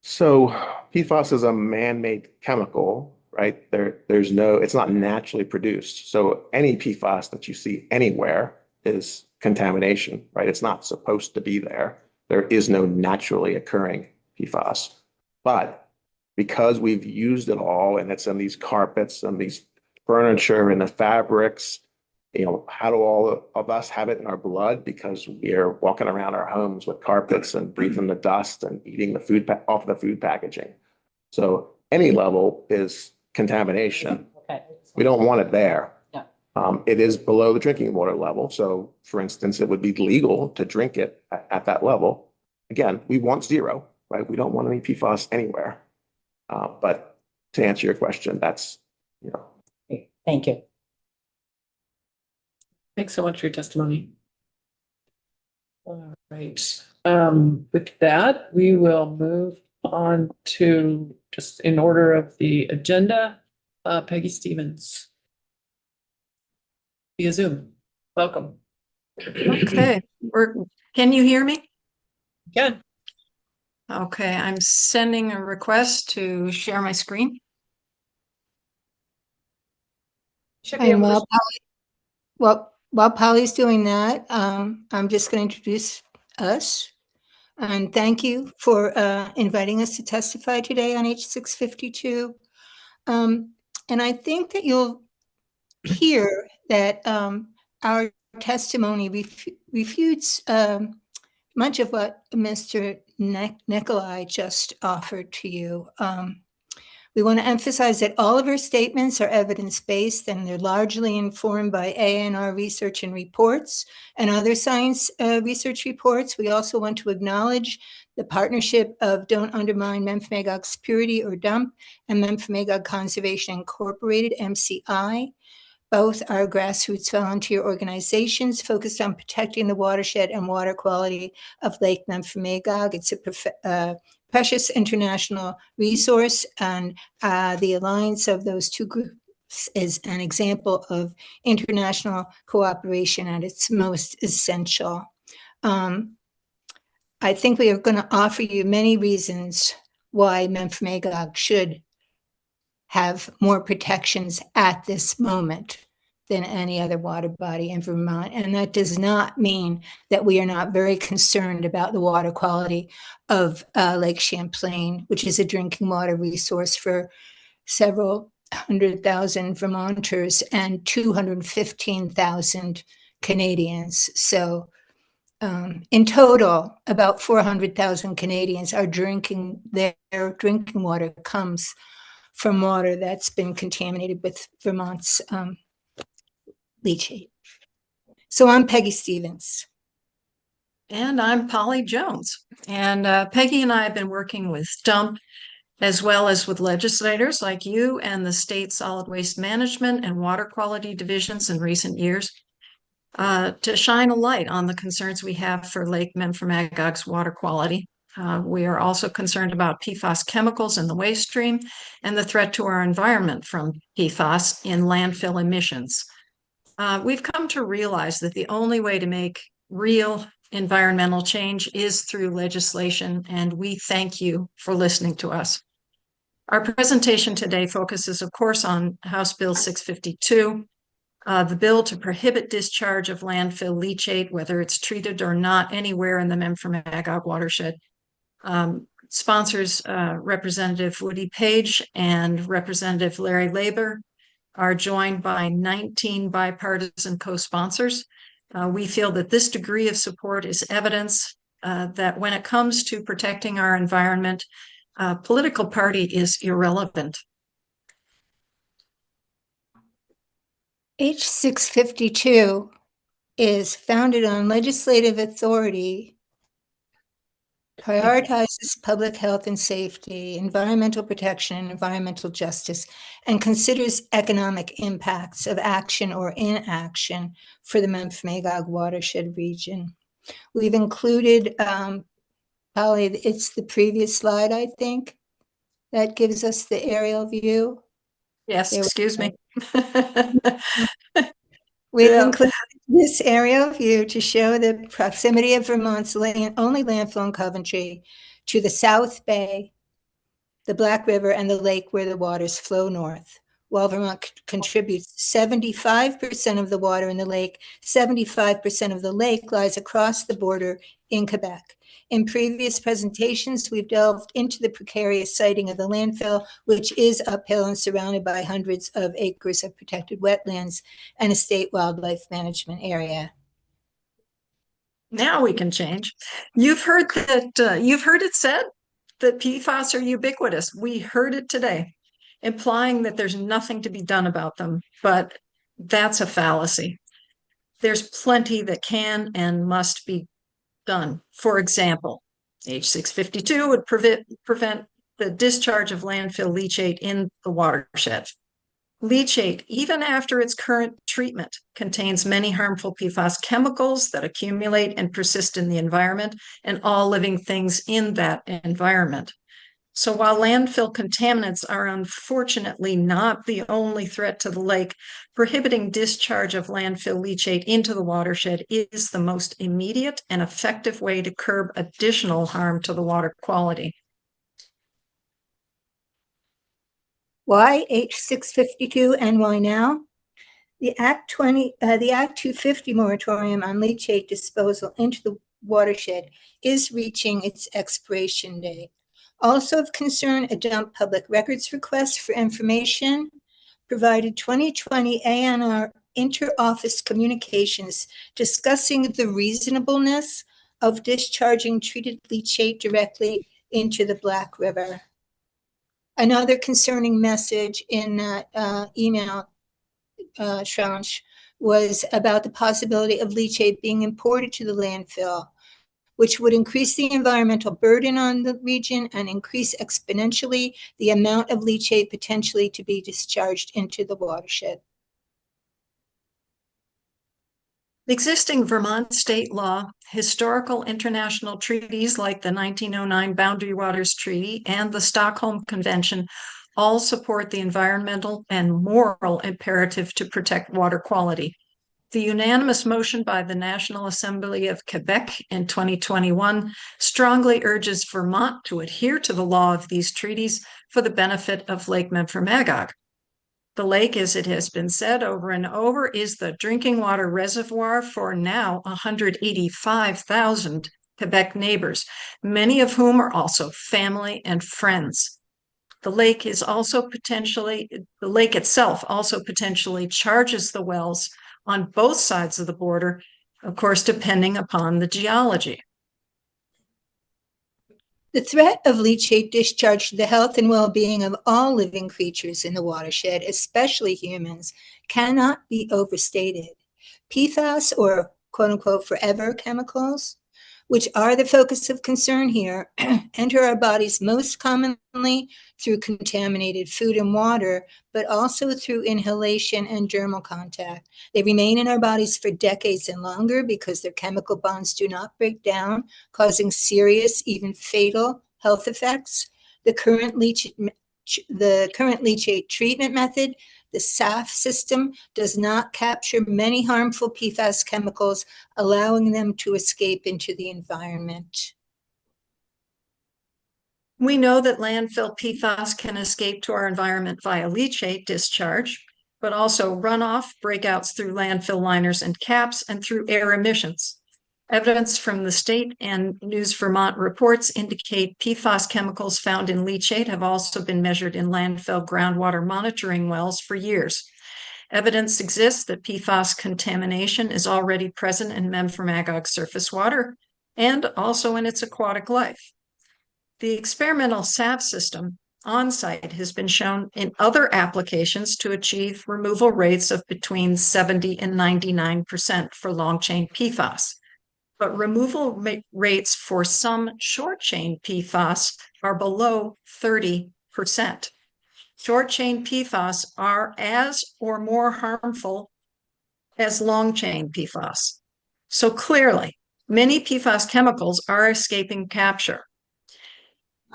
So PFAS is a man-made chemical, right? It's not naturally produced. So any PFAS that you see anywhere is contamination, right? It's not supposed to be there. There is no naturally occurring PFAS. But because we've used it all and it's in these carpets and these furniture and the fabrics, how do all of us have it in our blood? Because we're walking around our homes with carpets and breathing the dust and eating the food off the food packaging. So any level is contamination. Okay. We don't want it there. Yeah. It is below the drinking water level. So for instance, it would be legal to drink it at that level. Again, we want 0, right? We don't want any PFAS anywhere. But to answer your question, that's, Thank you. Thanks so much for your testimony. All right. With that, we will move on to, just in order of the agenda, Peggy Stevens. Via Zoom. Welcome. Okay, can you hear me? Again. Okay, I'm sending a request to share my screen. Should be And able to. while Polly's doing that, I'm just going to introduce us. And thank you for inviting us to testify today on H652. And I think that you'll hear that our testimony refutes much of what Mr. Nikolai just offered to you. We want to emphasize that all of our statements are evidence-based and they're largely informed by ANR research and reports and other science research reports. We also want to acknowledge the partnership of Don't Undermine Memphremagog's Purity or DUMP and Memphremagog Conservation Incorporated, MCI. Both are grassroots volunteer organizations focused on protecting the watershed and water quality of Lake Memphremagog. It's a precious international resource, and the alliance of those two groups is an example of international cooperation at its most essential. I think we are going to offer you many reasons why Memphremagog should have more protections at this moment than any other water body in Vermont. And that does not mean that we are not very concerned about the water quality of Lake Champlain, which is a drinking water resource for several 100,000 Vermonters and 215,000 Canadians. So in total, about 400,000 Canadians are drinking, their drinking water comes from water that's been contaminated with Vermont's leachate. So I'm Peggy Stevens. And I'm Polly Jones. And Peggy and I have been working with DUMP as well as with legislators like you and the state solid waste management and water quality divisions in recent years to shine a light on the concerns we have for Lake Memphremagog's water quality. We are also concerned about PFAS chemicals in the waste stream and the threat to our environment from PFAS in landfill emissions. We've come to realize that the only way to make real environmental change is through legislation, and we thank you for listening to us. Our presentation today focuses, of course, on House Bill 652, the bill to prohibit discharge of landfill leachate, whether it's treated or not, anywhere in the Memphremagog watershed. Sponsors Representative Woody Page and Representative Larry Laber are joined by 19 bipartisan co-sponsors. We feel that this degree of support is evidence that when it comes to protecting our environment, political party is irrelevant. H652 is founded on legislative authority, prioritizes public health and safety, environmental protection, and environmental justice, and considers economic impacts of action or inaction for the Memphremagog watershed region. We've included, Polly, it's the previous slide, I think, that gives us the aerial view. Yes, excuse me. We've included this aerial view to show the proximity of Vermont's only landfill in Coventry to the South Bay, the Black River, and the lake where the waters flow north. While Vermont contributes 75% of the water in the lake, 75% of the lake lies across the border in Quebec. In previous presentations, we've delved into the precarious siting of the landfill, which is uphill and surrounded by hundreds of acres of protected wetlands and a state wildlife management area. Now we can change. You've heard that, you've heard it said that PFAS are ubiquitous. We heard it today, implying that there's nothing to be done about them, but that's a fallacy. There's plenty that can and must be done. For example, H652 would prevent the discharge of landfill leachate in the watershed. Leachate, even after its current treatment, contains many harmful PFAS chemicals that accumulate and persist in the environment and all living things in that environment. So while landfill contaminants are unfortunately not the only threat to the lake, prohibiting discharge of landfill leachate into the watershed is the most immediate and effective way to curb additional harm to the water quality. Why H652 and why now? The Act 250 moratorium on leachate disposal into the watershed is reaching its expiration date. Also of concern, a dump public records request for information provided 2020 ANR inter-office communications discussing the reasonableness of discharging treated leachate directly into the Black River. Another concerning message in that email tranche was about the possibility of leachate being imported to the landfill, which would increase the environmental burden on the region and increase exponentially the amount of leachate potentially to be discharged into the watershed. Existing Vermont state law, historical international treaties like the 1909 Boundary Waters Treaty and the Stockholm Convention all support the environmental and moral imperative to protect water quality. The unanimous motion by the National Assembly of Quebec in 2021 strongly urges Vermont to adhere to the law of these treaties for the benefit of Lake Memphremagog. The lake, as it has been said over and over, is the drinking water reservoir for now 185,000 Quebec neighbors, many of whom are also family and friends. The lake itself also potentially charges the wells on both sides of the border, of course, depending upon the geology. The threat of leachate discharge to the health and well-being of all living creatures in the watershed, especially humans, cannot be overstated. PFAS, or quote-unquote forever chemicals, which are the focus of concern here, enter our bodies most commonly through contaminated food and water, but also through inhalation and dermal contact. They remain in our bodies for decades and longer because their chemical bonds do not break down, causing serious, even fatal health effects. The current leachate treatment method, the SAF system, does not capture many harmful PFAS chemicals, allowing them to escape into the environment. We know that landfill PFAS can escape to our environment via leachate discharge, but also runoff, breakouts through landfill liners and caps, and through air emissions. Evidence from the state and News Vermont reports indicate PFAS chemicals found in leachate have also been measured in landfill groundwater monitoring wells for years. Evidence exists that PFAS contamination is already present in Memphremagog surface water and also in its aquatic life. The experimental SAF system on-site has been shown in other applications to achieve removal rates of between 70 and 99% for long-chain PFAS. But removal rates for some short-chain PFAS are below 30%. Short-chain PFAS are as or more harmful as long-chain PFAS. So clearly, many PFAS chemicals are escaping capture.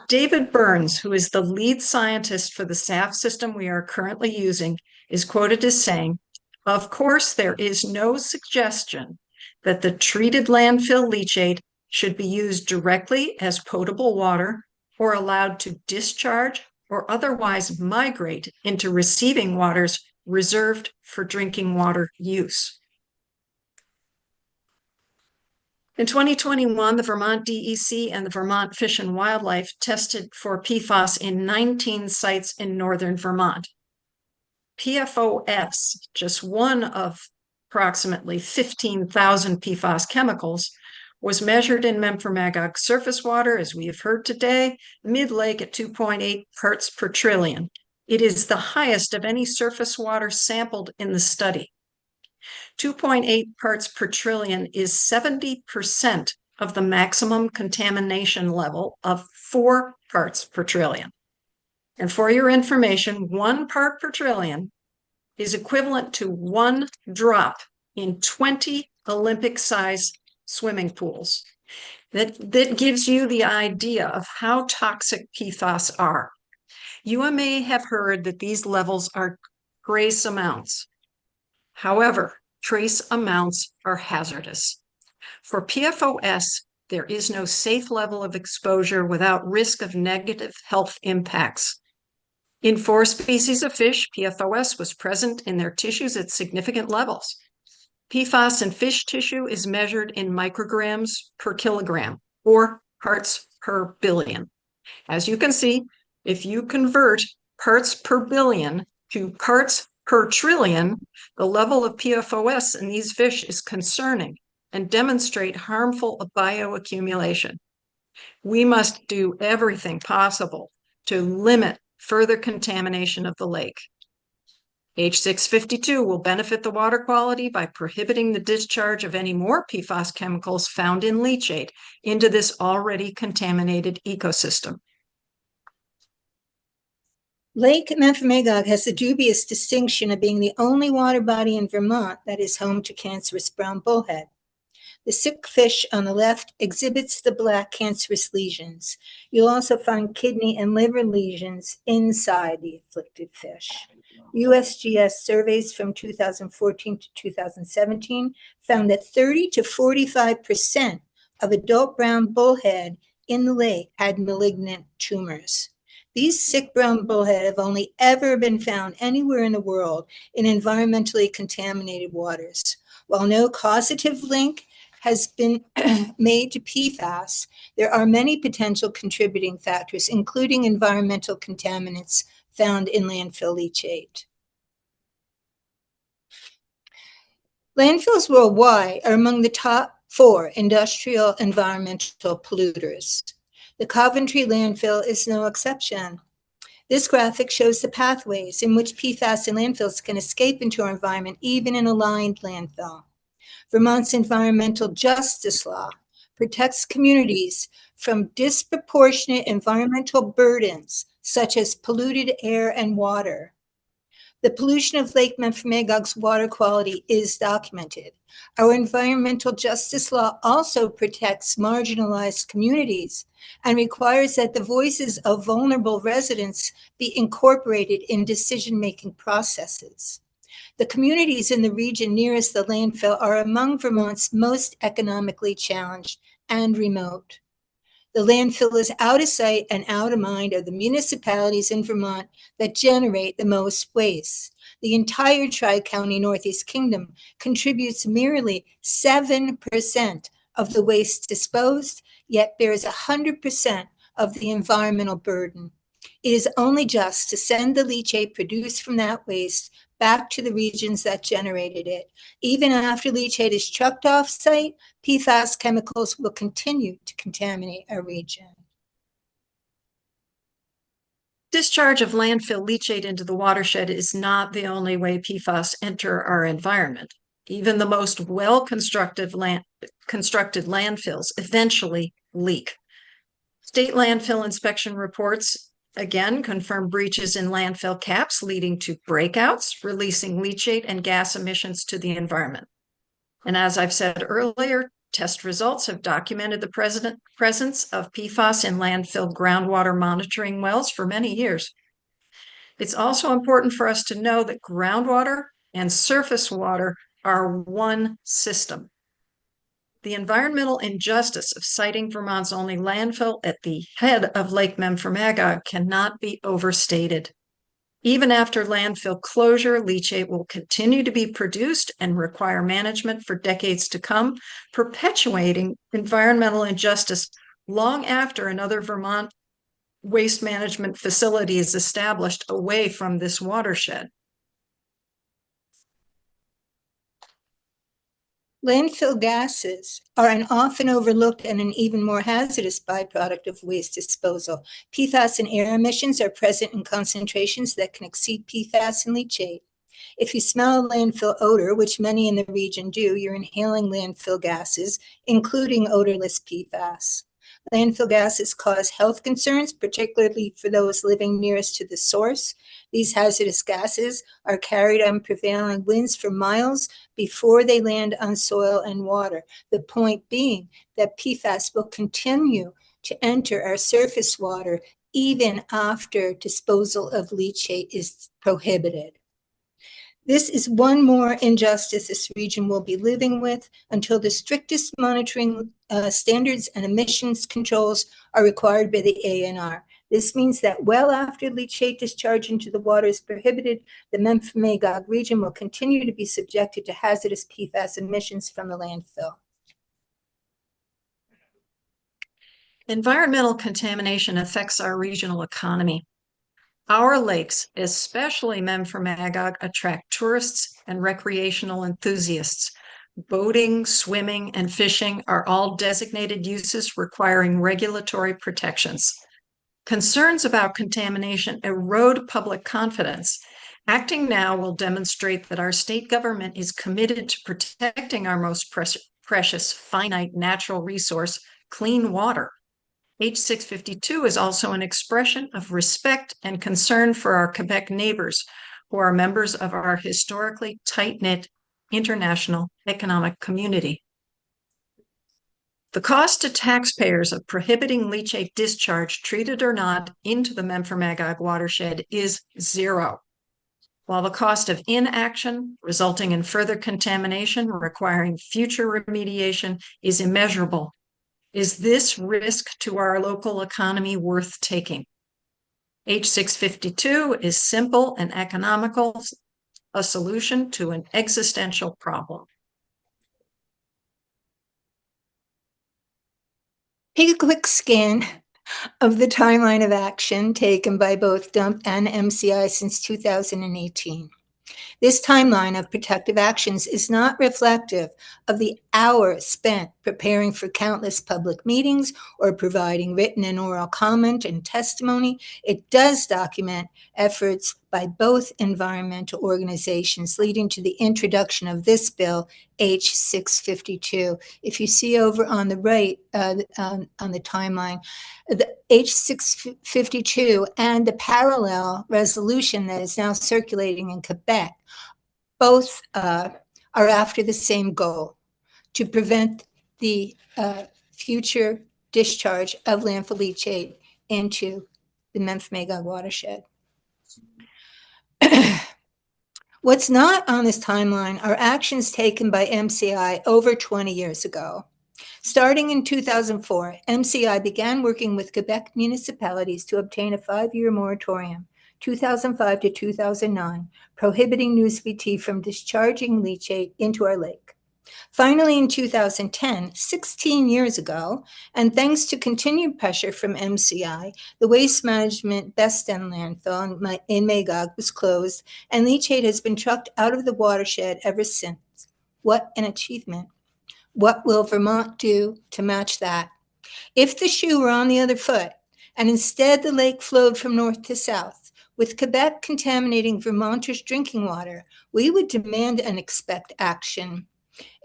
David Burns, who is the lead scientist for the SAF system we are currently using, is quoted as saying, "Of course, there is no suggestion that the treated landfill leachate should be used directly as potable water or allowed to discharge or otherwise migrate into receiving waters reserved for drinking water use." In 2021, the Vermont DEC and the Vermont Fish and Wildlife tested for PFAS in 19 sites in northern Vermont. PFOS, just one of approximately 15,000 PFAS chemicals, was measured in Memphremagog surface water, as we have heard today, mid-lake at 2.8 parts per trillion. It is the highest of any surface water sampled in the study. 2.8 parts per trillion is 70% of the maximum contamination level of 4 parts per trillion. And for your information, 1 part per trillion is equivalent to 1 drop in 20 Olympic-sized swimming pools. That gives you the idea of how toxic PFAS are. You may have heard that these levels are trace amounts. However, trace amounts are hazardous. For PFOS, there is no safe level of exposure without risk of negative health impacts. In 4 species of fish, PFOS was present in their tissues at significant levels. PFAS in fish tissue is measured in micrograms per kilogram or parts per billion. As you can see, if you convert parts per billion to parts per trillion, the level of PFOS in these fish is concerning and demonstrate harmful bioaccumulation. We must do everything possible to limit further contamination of the lake. H652 will benefit the water quality by prohibiting the discharge of any more PFAS chemicals found in leachate into this already contaminated ecosystem. Lake Memphremagog has the dubious distinction of being the only water body in Vermont that is home to cancerous brown bullhead. The sick fish on the left exhibits the black cancerous lesions. You'll also find kidney and liver lesions inside the afflicted fish. USGS surveys from 2014 to 2017 found that 30 to 45% of adult brown bullhead in the lake had malignant tumors. These sick brown bullhead have only ever been found anywhere in the world in environmentally contaminated waters. While no causative link has been made to PFAS, there are many potential contributing factors, including environmental contaminants found in landfill leachate. Landfills worldwide are among the top 4 industrial environmental polluters. The Coventry landfill is no exception. This graphic shows the pathways in which PFAS in landfills can escape into our environment, even in a lined landfill. Vermont's environmental justice law protects communities from disproportionate environmental burdens, such as polluted air and water. The pollution of Lake Memphremagog's water quality is documented. Our environmental justice law also protects marginalized communities and requires that the voices of vulnerable residents be incorporated in decision-making processes. The communities in the region nearest the landfill are among Vermont's most economically challenged and remote. The landfill is out of sight and out of mind of the municipalities in Vermont that generate the most waste. The entire Tri-County Northeast Kingdom contributes merely 7% of the waste disposed, yet bears 100% of the environmental burden. It is only just to send the leachate produced from that waste back to the regions that generated it. Even after leachate is trucked off-site, PFAS chemicals will continue to contaminate our region. Discharge of landfill leachate into the watershed is not the only way PFAS enter our environment. Even the most well-constructed landfills eventually leak. State landfill inspection reports again confirm breaches in landfill caps, leading to breakouts, releasing leachate and gas emissions to the environment. And as I've said earlier, test results have documented the presence of PFAS in landfill groundwater monitoring wells for many years. It's also important for us to know that groundwater and surface water are one system. The environmental injustice of citing Vermont's only landfill at the head of Lake Memphremagog cannot be overstated. Even after landfill closure, leachate will continue to be produced and require management for decades to come, perpetuating environmental injustice long after another Vermont waste management facility is established away from this watershed. Landfill gases are an often overlooked and an even more hazardous byproduct of waste disposal. PFAS and air emissions are present in concentrations that can exceed PFAS and leachate. If you smell a landfill odor, which many in the region do, you're inhaling landfill gases, including odorless PFAS. Landfill gases cause health concerns, particularly for those living nearest to the source. These hazardous gases are carried on prevailing winds for miles before they land on soil and water. The point being that PFAS will continue to enter our surface water even after disposal of leachate is prohibited. This is one more injustice this region will be living with until the strictest monitoring standards and emissions controls are required by the ANR. This means that well after leachate discharge into the water is prohibited, the Memphremagog region will continue to be subjected to hazardous PFAS emissions from the landfill. Environmental contamination affects our regional economy. Our lakes, especially Memphremagog, attract tourists and recreational enthusiasts. Boating, swimming, and fishing are all designated uses requiring regulatory protections. Concerns about contamination erode public confidence. Acting now will demonstrate that our state government is committed to protecting our most precious, finite natural resource, clean water. H652 is also an expression of respect and concern for our Quebec neighbors, who are members of our historically tight-knit international economic community. The cost to taxpayers of prohibiting leachate discharge, treated or not, into the Memphremagog watershed is zero, while the cost of inaction, resulting in further contamination requiring future remediation, is immeasurable. Is this risk to our local economy worth taking? H652 is simple and economical, a solution to an existential problem. Take a quick scan of the timeline of action taken by both DUMP and MCI since 2018. This timeline of protective actions is not reflective of the hours spent preparing for countless public meetings or providing written and oral comment and testimony. It does document efforts by both environmental organizations leading to the introduction of this bill, H652. If you see over on the right, on the timeline, the H652 and the parallel resolution that is now circulating in Quebec, both are after the same goal, to prevent the future discharge of landfill leachate into the Memphremagog watershed. What's not on this timeline are actions taken by MCI over 20 years ago. Starting in 2004, MCI began working with Quebec municipalities to obtain a 5-year moratorium, 2005 to 2009, prohibiting News VT from discharging leachate into our lake. Finally, in 2010, 16 years ago, and thanks to continued pressure from MCI, the Waste Management Best End landfill in Magog was closed, and leachate has been trucked out of the watershed ever since. What an achievement. What will Vermont do to match that? If the shoe were on the other foot, and instead the lake flowed from north to south, with Quebec contaminating Vermonters' drinking water, we would demand and expect action.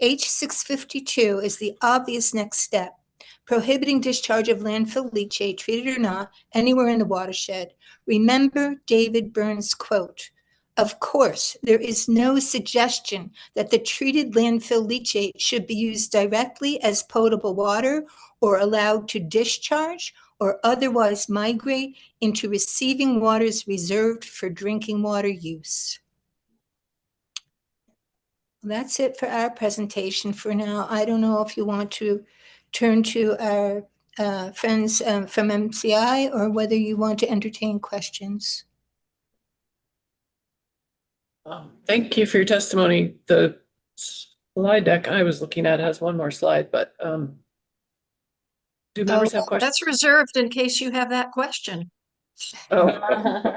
H652 is the obvious next step, prohibiting discharge of landfill leachate, treated or not, anywhere in the watershed. Remember David Burns' quote, "Of course, there is no suggestion that the treated landfill leachate should be used directly as potable water or allowed to discharge or otherwise migrate into receiving waters reserved for drinking water use." That's it for our presentation for now. I don't know if you want to turn to our friends from MCI or whether you want to entertain questions. Thank you for your testimony. The slide deck I was looking at has one more slide, but do members have questions? That's reserved in case you have that question. Oh.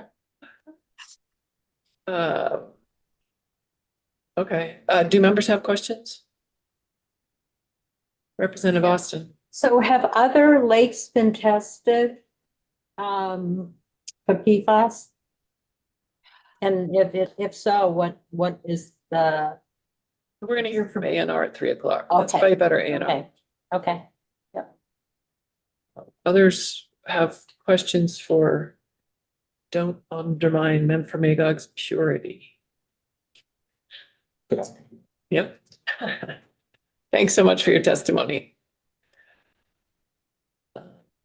Okay. Do members have questions? Representative Austin. So have other lakes been tested for PFAS? And if so, what is the? We're going to hear from ANR at 3 o'clock. That's Okay. probably better ANR. Okay. Okay. Yep. others have questions for don't undermine Memphremagog's purity. Yep. Thanks so much for your testimony.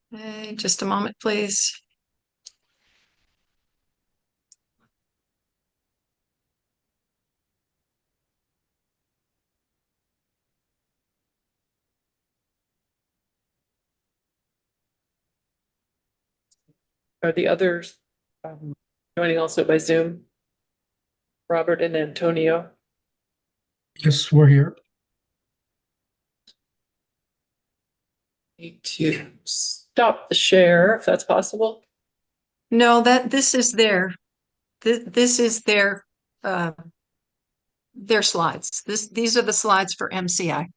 Hey, just a moment, please. Are the others joining also by Zoom? Robert and Antonio? Yes, we're here. Need to stop the share if that's possible. No, this is this is their slides. These are the slides for MCI.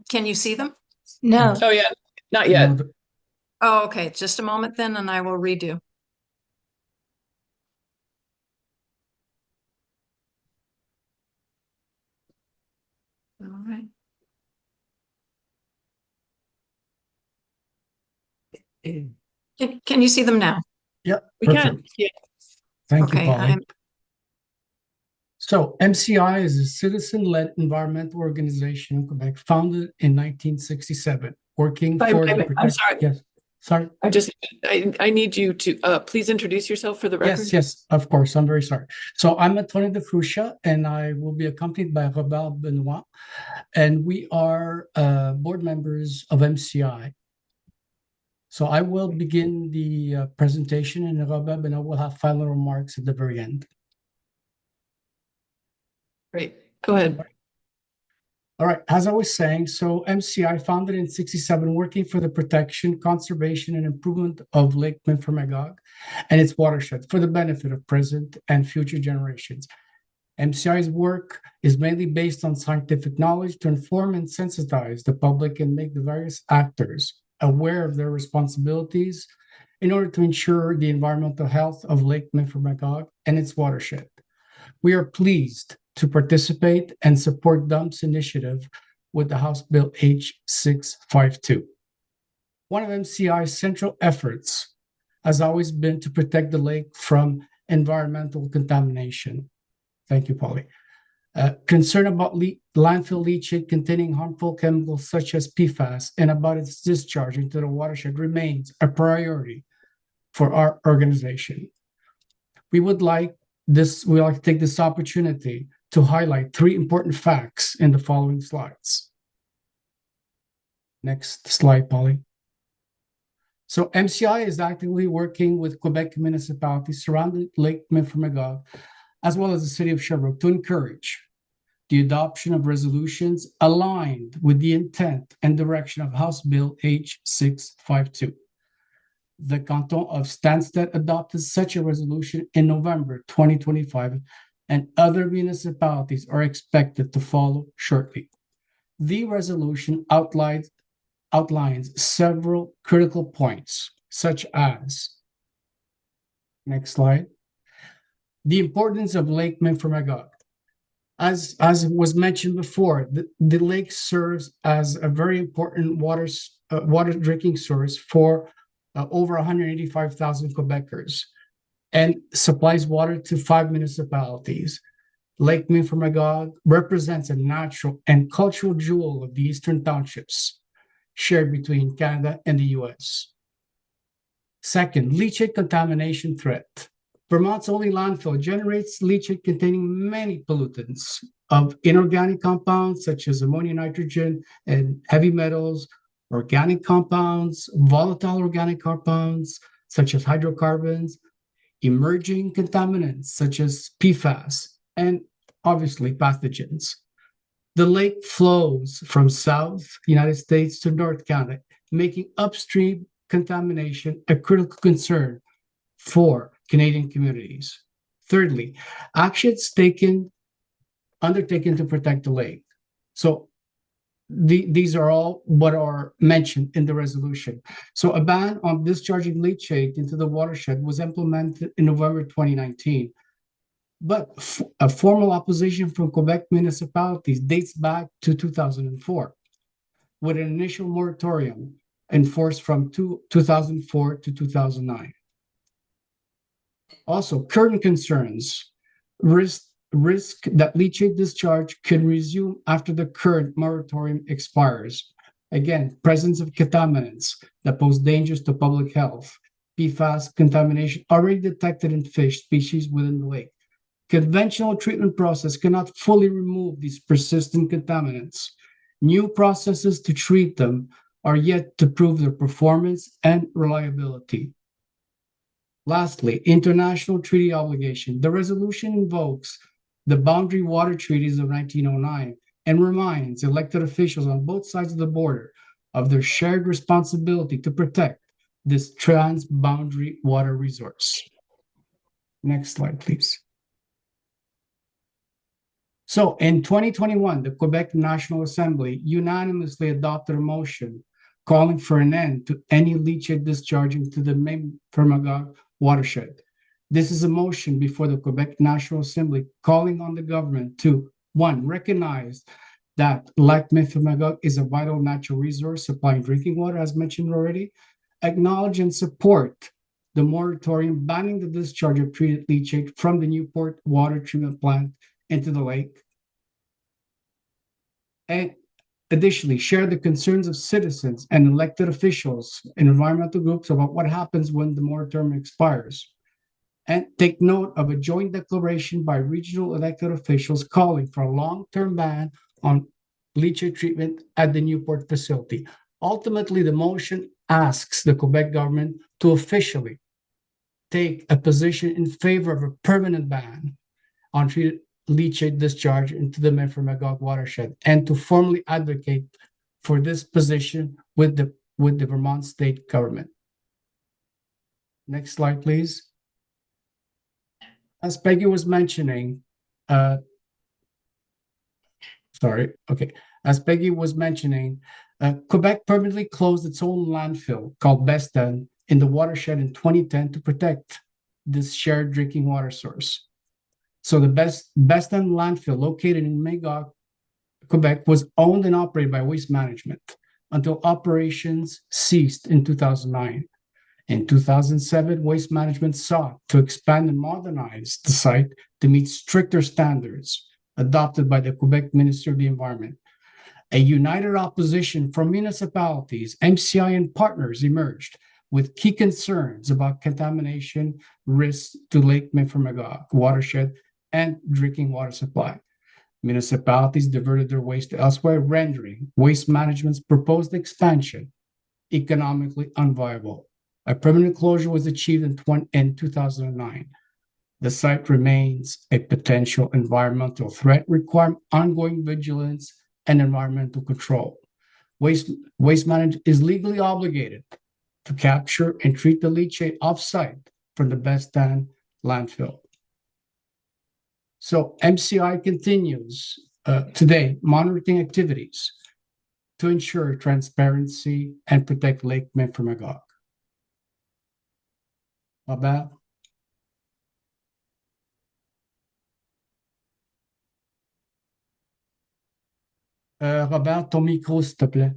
Can you see them? No, Oh, yeah, not yet. No, Oh, okay, just a moment then, and I will redo. All right. Can you see them now? Yeah, We perfect. can. Yeah. Thank you, Okay, Polly. I'm So MCI is a citizen-led environmental organization in Quebec, founded in 1967, working I'm for the sorry. Yes, sorry. I need you to please introduce yourself for the record. Yes, of course. I'm very sorry. So I'm Antonio de Fruscia, and I will be accompanied by Robert Benoit, and we are board members of MCI. So I will begin the presentation, and Robert Benoit will have final remarks at the very end. Great, go ahead. All right, as I was saying, so MCI founded in 1967, working for the protection, conservation, and improvement of Lake Memphremagog and its watershed for the benefit of present and future generations. MCI's work is mainly based on scientific knowledge to inform and sensitize the public and make the various actors aware of their responsibilities in order to ensure the environmental health of Lake Memphremagog and its watershed. We are pleased to participate and support DUMP's initiative with the House Bill H652. One of MCI's central efforts has always been to protect the lake from environmental contamination. Thank you, Polly. Concern about landfill leachate containing harmful chemicals such as PFAS and about its discharge into the watershed remains a priority for our organization. We would like to take this opportunity to highlight 3 important facts in the following slides. Next slide, Polly. So MCI is actively working with Quebec municipalities surrounding Lake Memphremagog, as well as the city of Sherbrooke, to encourage the adoption of resolutions aligned with the intent and direction of House Bill H652. The Canton of Stansted adopted such a resolution in November 2025, and other municipalities are expected to follow shortly. The resolution outlines several critical points, such as, next slide, the importance of Lake Memphremagog. As was mentioned before, the lake serves as a very important water drinking source for over 185,000 Quebecers and supplies water to 5 municipalities. Lake Memphremagog represents a natural and cultural jewel of the Eastern Townships, shared between Canada and the US. Second, leachate contamination threat. Vermont's only landfill generates leachate containing many pollutants of inorganic compounds such as ammonia, nitrogen, and heavy metals, organic compounds, volatile organic compounds such as hydrocarbons, emerging contaminants such as PFAS, and obviously pathogens. The lake flows from South United States to North Canada, making upstream contamination a critical concern for Canadian communities. Thirdly, actions undertaken to protect the lake. So these are all what are mentioned in the resolution. So a ban on discharging leachate into the watershed was implemented in November 2019. But a formal opposition from Quebec municipalities dates back to 2004. with an initial moratorium enforced from 2004 to 2009. Also, current concerns, risk that leachate discharge could resume after the current moratorium expires. Again, presence of contaminants that pose dangers to public health, PFAS contamination already detected in fish species within the lake. Conventional treatment process cannot fully remove these persistent contaminants. New processes to treat them are yet to prove their performance and reliability. Lastly, international treaty obligation. The resolution invokes the Boundary Water Treaties of 1909 and reminds elected officials on both sides of the border of their shared responsibility to protect this trans-boundary water resource. Next slide, please. So in 2021, the Quebec National Assembly unanimously adopted a motion calling for an end to any leachate discharging to the Memphremagog watershed. This is a motion before the Quebec National Assembly calling on the government to, one, recognize that Lac Memphremagog is a vital natural resource supplying drinking water, as mentioned already, acknowledge and support the moratorium banning the discharge of treated leachate from the Newport water treatment plant into the lake, and additionally share the concerns of citizens and elected officials and environmental groups about what happens when the moratorium expires, and take note of a joint declaration by regional elected officials calling for a long-term ban on leachate treatment at the Newport facility. Ultimately, the motion asks the Quebec government to officially take a position in favor of a permanent ban on treated leachate discharge into the Memphremagog watershed and to formally advocate for this position with the Vermont state government. Next slide, please. As Peggy was mentioning, As Peggy was mentioning, Quebec permanently closed its own landfill called Bestan in the watershed in 2010 to protect this shared drinking water source. So the Bestan landfill located in Magog, Quebec was owned and operated by Waste Management until operations ceased in 2009. In 2007, Waste Management sought to expand and modernize the site to meet stricter standards adopted by the Quebec Ministry of the Environment. A united opposition from municipalities, MCI, and partners emerged with key concerns about contamination risks to Lake Memphremagog watershed and drinking water supply. Municipalities diverted their waste elsewhere, rendering Waste Management's proposed expansion economically unviable. A permanent closure was achieved in 2009. The site remains a potential environmental threat, requiring ongoing vigilance and environmental control. Waste Management is legally obligated to capture and treat the leachate off-site from the Bestan landfill. So MCI continues today monitoring activities to ensure transparency and protect Lake Memphremagog. Robert? Robert, ton micro, s'il te plaît.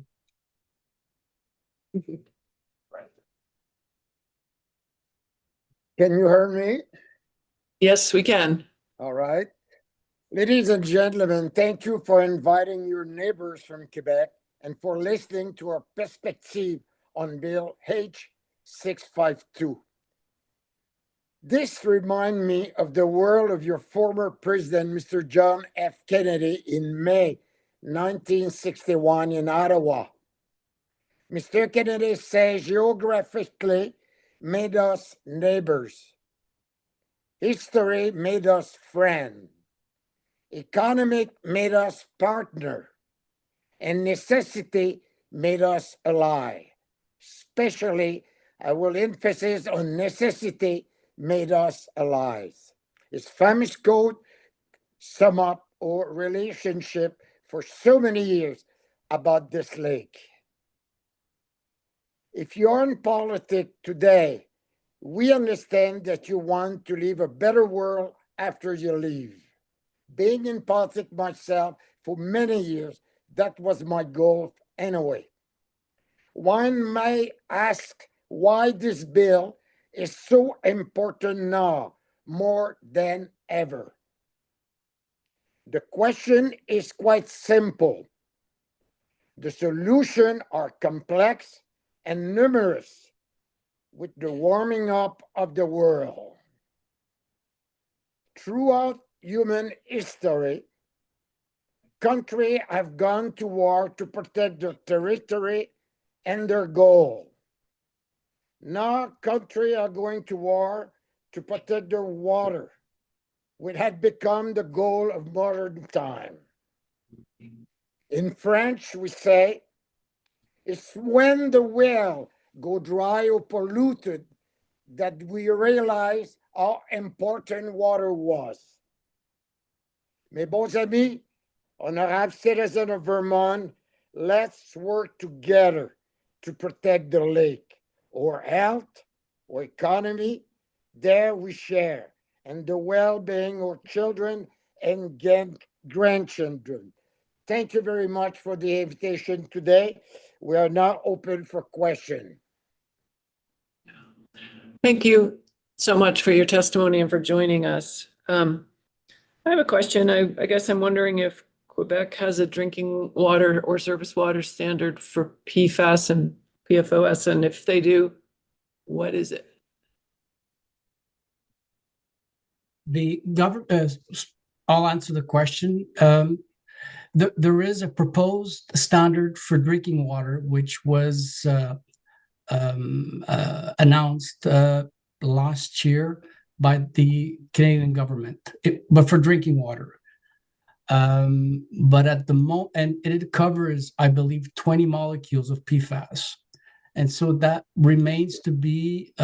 Can you hear me? Yes, we can. All right. Ladies and gentlemen, thank you for inviting your neighbors from Quebec and for listening to our perspective on Bill H-652. This reminds me of the world of your former president, Mr. John F. Kennedy, in May 1961 in Ottawa. Mr. Kennedy says geographically made us neighbors. History made us friends. Economic made us partner. And necessity made us ally. Especially, I will emphasize on necessity made us allies. His famous quote sum up our relationship for so many years about this lake. If you're in politics today, we understand that you want to leave a better world after you leave. Being in politics myself for many years, that was my goal anyway. One may ask why this bill is so important now, more than ever. The question is quite simple. The solutions are complex and numerous with the warming up of the world. Throughout human history, countries have gone to war to protect their territory and their goal. Now countries are going to war to protect their water, which had become the goal of modern time. In French, we say, it's when the well go dry or polluted that we realize how important water was. Mes bons amis, honorable citizens of Vermont, let's work together to protect the lake, our health, our economy, there we share, and the well-being of our children and grandchildren. Thank you very much for the invitation today. We are now open for questions. Thank you so much for your testimony and for joining us. I have a question. I guess I'm wondering if Quebec has a drinking water or surface water standard for PFAS and PFOS, and if they do, what is it? The government, I'll answer the question. There is a proposed standard for drinking water, which was announced last year by the Canadian government, but for drinking water. But at the moment, and it covers, I believe, 20 molecules of PFAS. And so that remains to be,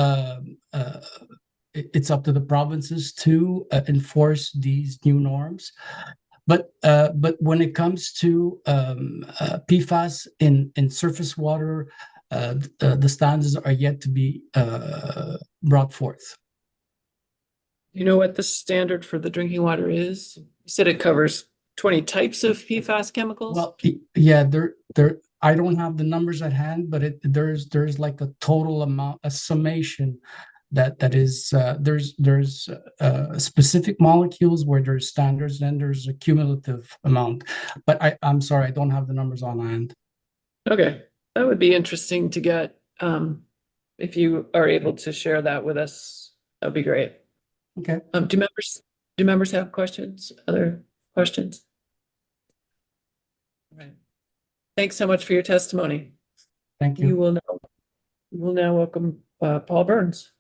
it's up to the provinces to enforce these new norms. But when it comes to PFAS in surface water, the standards are yet to be brought forth. You know what the standard for the drinking water is? You said it covers 20 types of PFAS chemicals? Well, yeah, I don't have the numbers at hand, but there's like a total amount, a summation that is there's specific molecules where there's standards, then there's a cumulative amount. But I'm sorry, I don't have the numbers on hand. Okay, that would be interesting to get. If you are able to share that with us, that'd be great. Okay. Do members have questions? Other questions? All right. Thanks so much for your testimony. Thank you. We will now welcome Paul Burns.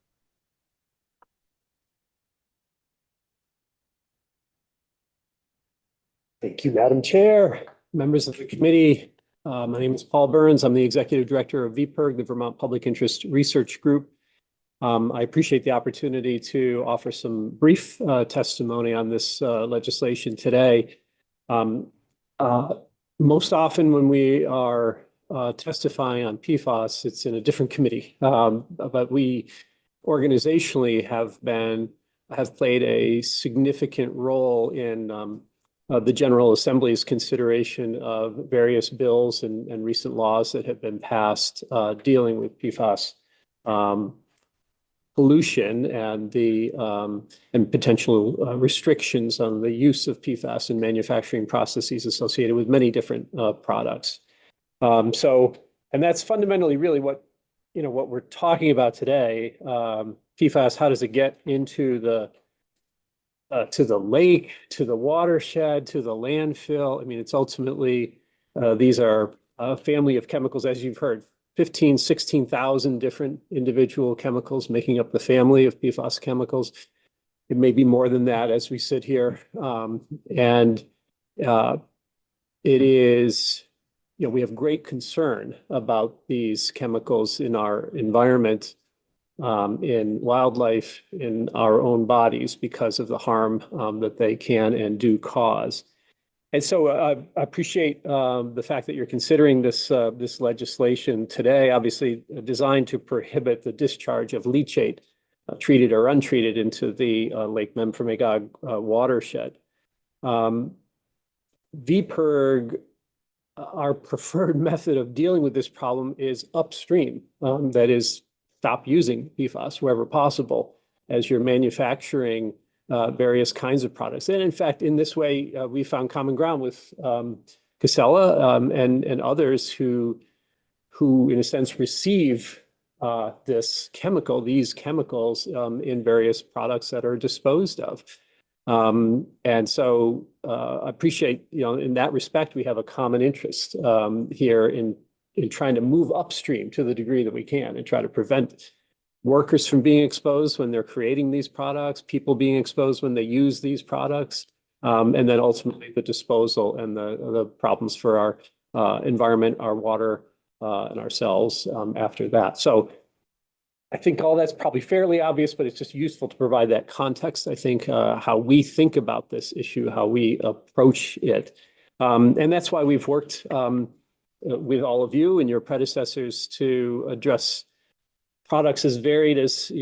Thank you, Madam Chair, members of the committee. My name is Paul Burns. I'm the Executive Director of VPIRG, the Vermont Public Interest Research Group. I appreciate the opportunity to offer some brief testimony on this legislation today. Most often when we are testifying on PFAS, it's in a different committee, but we organizationally have played a significant role in the General Assembly's consideration of various bills and recent laws that have been passed dealing with PFAS pollution and the and potential restrictions on the use of PFAS in manufacturing processes associated with many different products. And that's fundamentally really what we're talking about today. PFAS, how does it get into to the lake, to the watershed, to the landfill? I mean, it's ultimately, these are a family of chemicals, as you've heard, 16,000 different individual chemicals making up the family of PFAS chemicals. It may be more than that as we sit here. It is, we have great concern about these chemicals in our environment, in wildlife, in our own bodies because of the harm that they can and do cause. And so I appreciate the fact that you're considering this legislation today, obviously designed to prohibit the discharge of leachate, treated or untreated, into the Lake Memphremagog watershed. VPIRG our preferred method of dealing with this problem is upstream. That is, stop using PFAS wherever possible as you're manufacturing various kinds of products. And in fact, in this way, we found common ground with Casella and others who in a sense receive these chemicals in various products that are disposed of. And so I appreciate, in that respect, we have a common interest here in trying to move upstream to the degree that we can and try to prevent workers from being exposed when they're creating these products, people being exposed when they use these products, and then ultimately the disposal and the problems for our environment, our water, and ourselves after that. So I think all that's probably fairly obvious, but it's just useful to provide that context. I think how we think about this issue, how we approach it. And that's why we've worked with all of you and your predecessors to address products as varied as,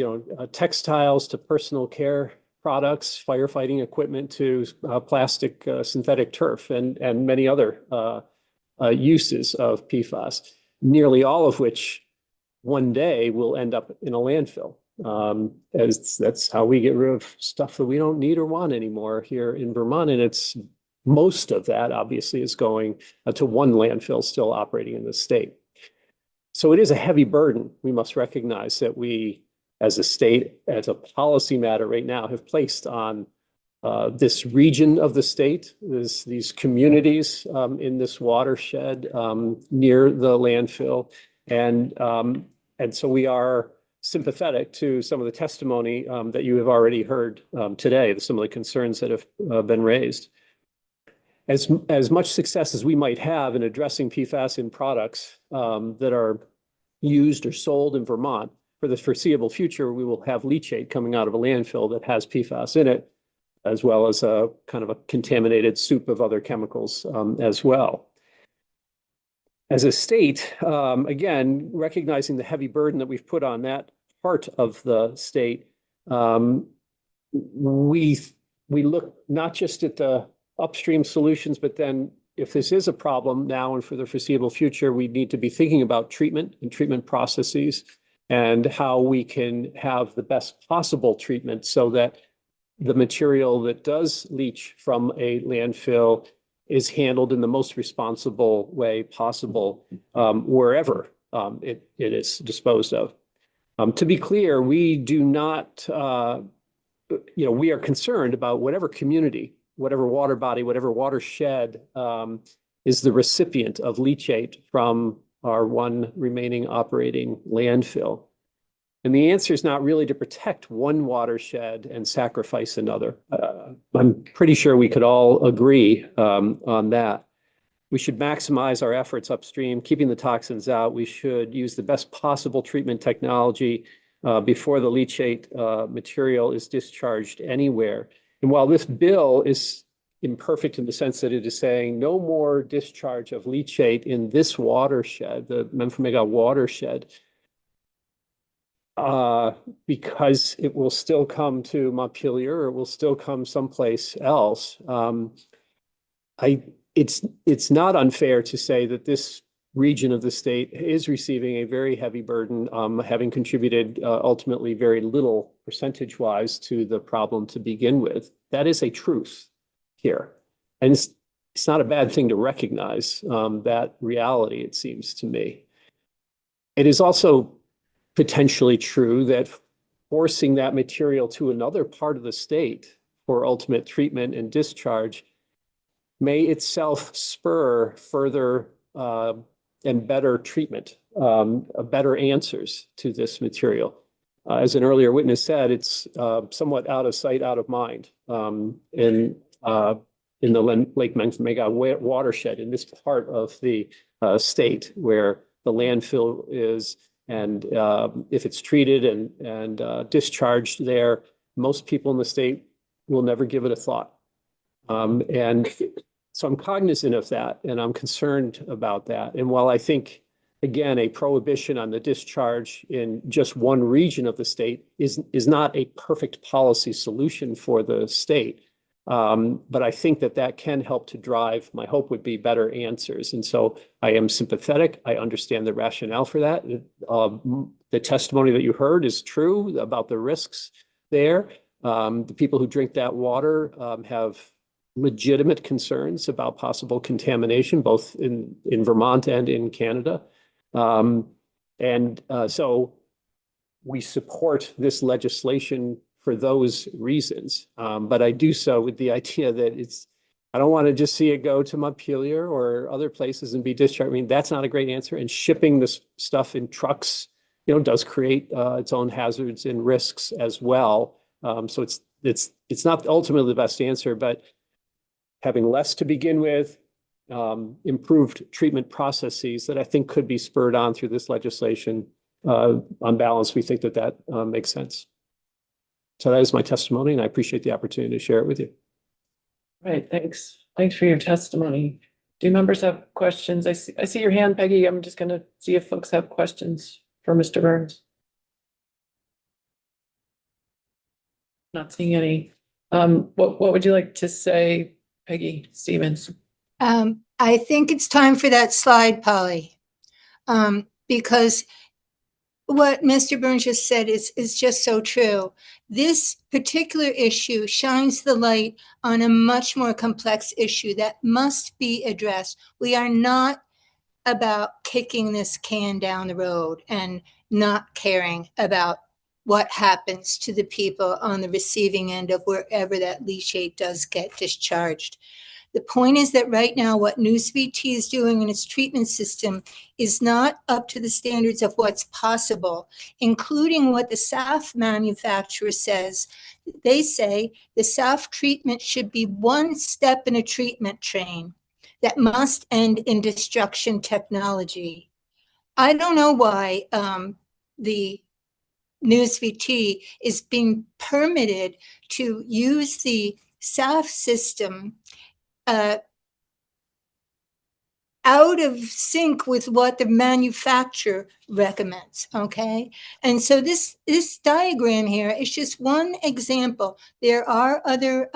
textiles to personal care products, firefighting equipment to plastic synthetic turf and many other uses of PFAS, nearly all of which one day will end up in a landfill. As that's how we get rid of stuff that we don't need or want anymore here in Vermont. And it's most of that obviously is going to one landfill still operating in the state. So it is a heavy burden. We must recognize that we, as a state, as a policy matter right now, have placed on this region of the state, these communities in this watershed near the landfill. And so we are sympathetic to some of the testimony that you have already heard today, some of the concerns that have been raised. As much success as we might have in addressing PFAS in products that are used or sold in Vermont, for the foreseeable future, we will have leachate coming out of a landfill that has PFAS in it, as well as a kind of a contaminated soup of other chemicals as well. As a state, again, recognizing the heavy burden that we've put on that part of the state, we look not just at the upstream solutions, but then if this is a problem now and for the foreseeable future, we need to be thinking about treatment and treatment processes and how we can have the best possible treatment so that the material that does leach from a landfill is handled in the most responsible way possible wherever it is disposed of. To be clear, we do not, we are concerned about whatever community, whatever water body, whatever watershed is the recipient of leachate from our one remaining operating landfill. And the answer is not really to protect one watershed and sacrifice another. I'm pretty sure we could all agree on that. We should maximize our efforts upstream, keeping the toxins out. We should use the best possible treatment technology before the leachate material is discharged anywhere. And while this bill is imperfect in the sense that it is saying no more discharge of leachate in this watershed, the Memphremagog watershed, because it will still come to Montpelier or it will still come someplace else. It's not unfair to say that this region of the state is receiving a very heavy burden, having contributed ultimately very little percentage-wise to the problem to begin with. That is a truth here. And it's not a bad thing to recognize that reality, it seems to me. It is also potentially true that forcing that material to another part of the state for ultimate treatment and discharge may itself spur further and better treatment, better answers to this material. As an earlier witness said, it's somewhat out of sight, out of mind in the Lake Memphremagog watershed in this part of the state where the landfill is. And if it's treated and discharged there, most people in the state will never give it a thought. And so I'm cognizant of that, and I'm concerned about that. And while I think, again, a prohibition on the discharge in just one region of the state is not a perfect policy solution for the state, But I think that that can help to drive, my hope would be better answers. And so I am sympathetic. I understand the rationale for that. The testimony that you heard is true about the risks there. The people who drink that water have legitimate concerns about possible contamination, both in Vermont and in Canada. So we support this legislation for those reasons. But I do so with the idea that I don't want to just see it go to Montpelier or other places and be discharged. I mean, that's not a great answer. And shipping this stuff in trucks, does create its own hazards and risks as well. So it's not ultimately the best answer, but having less to begin with, improved treatment processes that I think could be spurred on through this legislation. On balance, we think that makes sense. So that is my testimony, and I appreciate the opportunity to share it with you. Right, thanks. Thanks for your testimony. Do members have questions? I see your hand, Peggy. I'm just gonna see if folks have questions for Mr. Burns. Not seeing any. What would you like to say, Peggy Stevens? I think it's time for that slide, Polly, because what Mr. Burns just said is just so true. This particular issue shines the light on a much more complex issue that must be addressed. We are not about kicking this can down the road and not caring about what happens to the people on the receiving end of wherever that leachate does get discharged. The point is that right now, what News VT is doing in its treatment system is not up to the standards of what's possible, including what the SAF manufacturer says. They say the SAF treatment should be one step in a treatment train that must end in destruction technology. I don't know why the News VT is being permitted to use the SAF system out of sync with what the manufacturer recommends, okay? And so this diagram here is just one example. There are other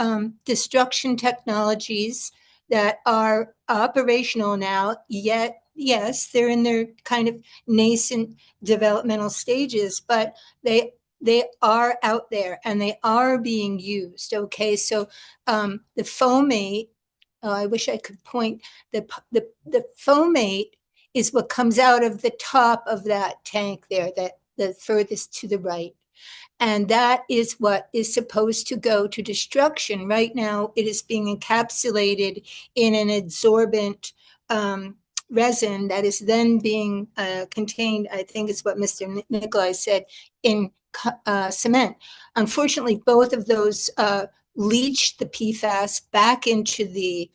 destruction technologies that are operational now, yet, yes, they're in their kind of nascent developmental stages, but they are out there and they are being used, okay? So the fomate, I wish I could point, the fomate is what comes out of the top of that tank there, that the furthest to the right. And that is what is supposed to go to destruction. Right now, it is being encapsulated in an adsorbent resin that is then being contained, I think it's what Mr. Nicolai said, in cement. Unfortunately, both of those leach the PFAS back into the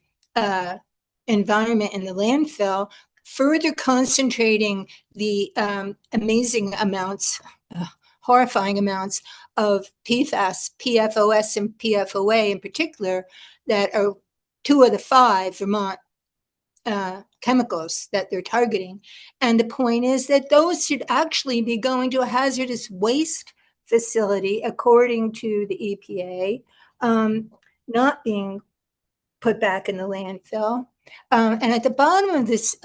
environment in the landfill, further concentrating the amazing amounts, horrifying amounts of PFAS, PFOS and PFOA in particular, that are 2 of the 5 Vermont chemicals that they're targeting. And the point is that those should actually be going to a hazardous waste facility, according to the EPA, not being put back in the landfill. And at the bottom of this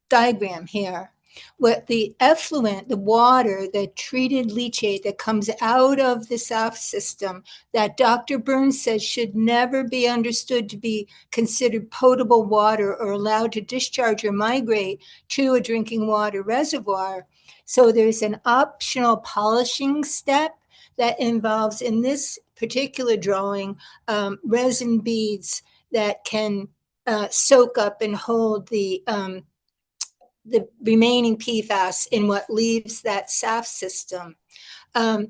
diagram here, what the effluent, the water, the treated leachate that comes out of the SAF system that Dr. Burns says should never be understood to be considered potable water or allowed to discharge or migrate to a drinking water reservoir. So there's an optional polishing step that involves, in this particular drawing, resin beads that can soak up and hold the remaining PFAS in what leaves that SAF system. I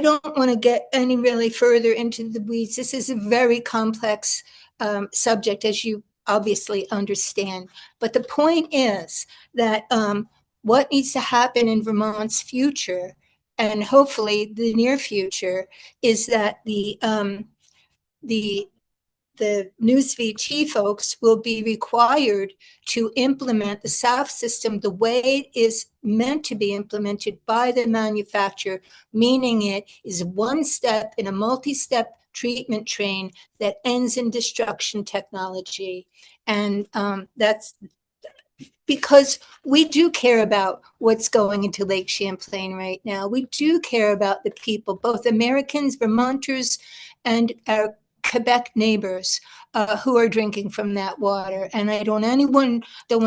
don't want to get any really further into the weeds. This is a very complex subject, as you obviously understand. But the point is that what needs to happen in Vermont's future, and hopefully the near future, is that the the News VT folks will be required to implement the SAF system the way it is meant to be implemented by the manufacturer, meaning it is one step in a multi-step treatment train that ends in destruction technology. And that's because we do care about what's going into Lake Champlain right now. We do care about the people, both Americans, Vermonters, and our Quebec neighbors who are drinking from that water. And I don't want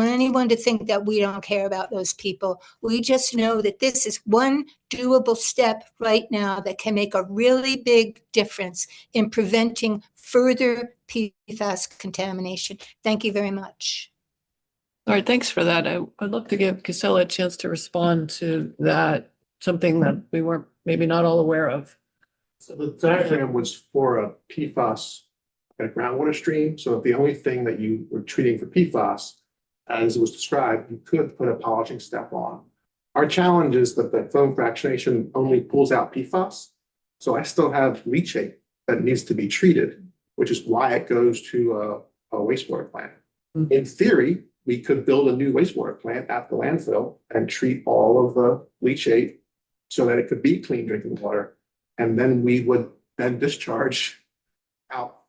anyone to think that we don't care about those people. We just know that this is one doable step right now that can make a really big difference in preventing further PFAS contamination. Thank you very much. All right, thanks for that. I'd love to give Casella a chance to respond to that, something that we weren't maybe not all aware of. So the diagram was for a PFAS at a groundwater stream. So if the only thing that you were treating for PFAS, as it was described, you could put a polishing step on. Our challenge is that the foam fractionation only pulls out PFAS. So I still have leachate that needs to be treated, which is why it goes to a wastewater plant. In theory, we could build a new wastewater plant at the landfill and treat all of the leachate so that it could be clean drinking water. And then we would then discharge out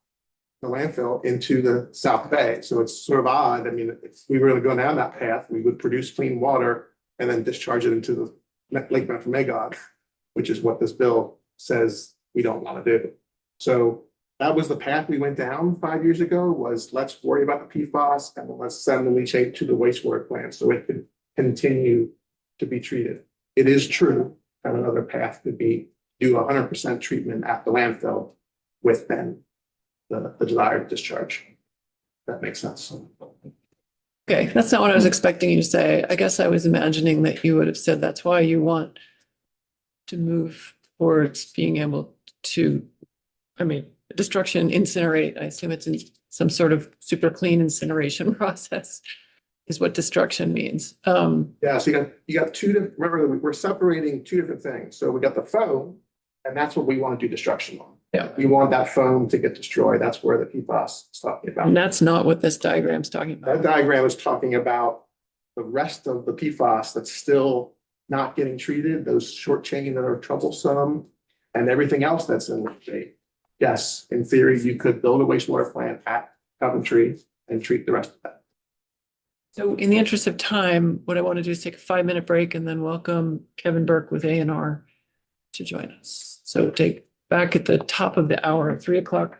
the landfill into the South Bay. So it's sort of odd. I mean, if we were to go down that path, we would produce clean water and then discharge it into the Lake Memphremagog, which is what this bill says we don't want to do. So that was the path we went down 5 years ago, was let's worry about the PFAS and then let's send the leachate to the wastewater plant so it can continue to be treated. It is true that another path could be do 100% treatment at the landfill with then the desired discharge. That makes sense. Okay, that's not what I was expecting you to say. I guess I was imagining that you would have said that's why you want to move towards being able to, destruction, incinerate. I assume it's in some sort of super clean incineration process is what destruction means. Yeah, so you got two different, remember we're separating two different things. So we got the foam, and that's what we want to do destruction on. Yeah. We want that foam to get destroyed. That's where the PFAS is talking about. And that's not what this diagram is talking about. That diagram is talking about the rest of the PFAS that's still not getting treated, those short chain that are troublesome, and everything else that's in the state. Yes, in theory, you could build a wastewater plant at Coventry and treat the rest of that. So in the interest of time, what I want to do is take a 5-minute break and then welcome Kevin Burke with A&R to join us. So take back at the top of the hour, 3 o'clock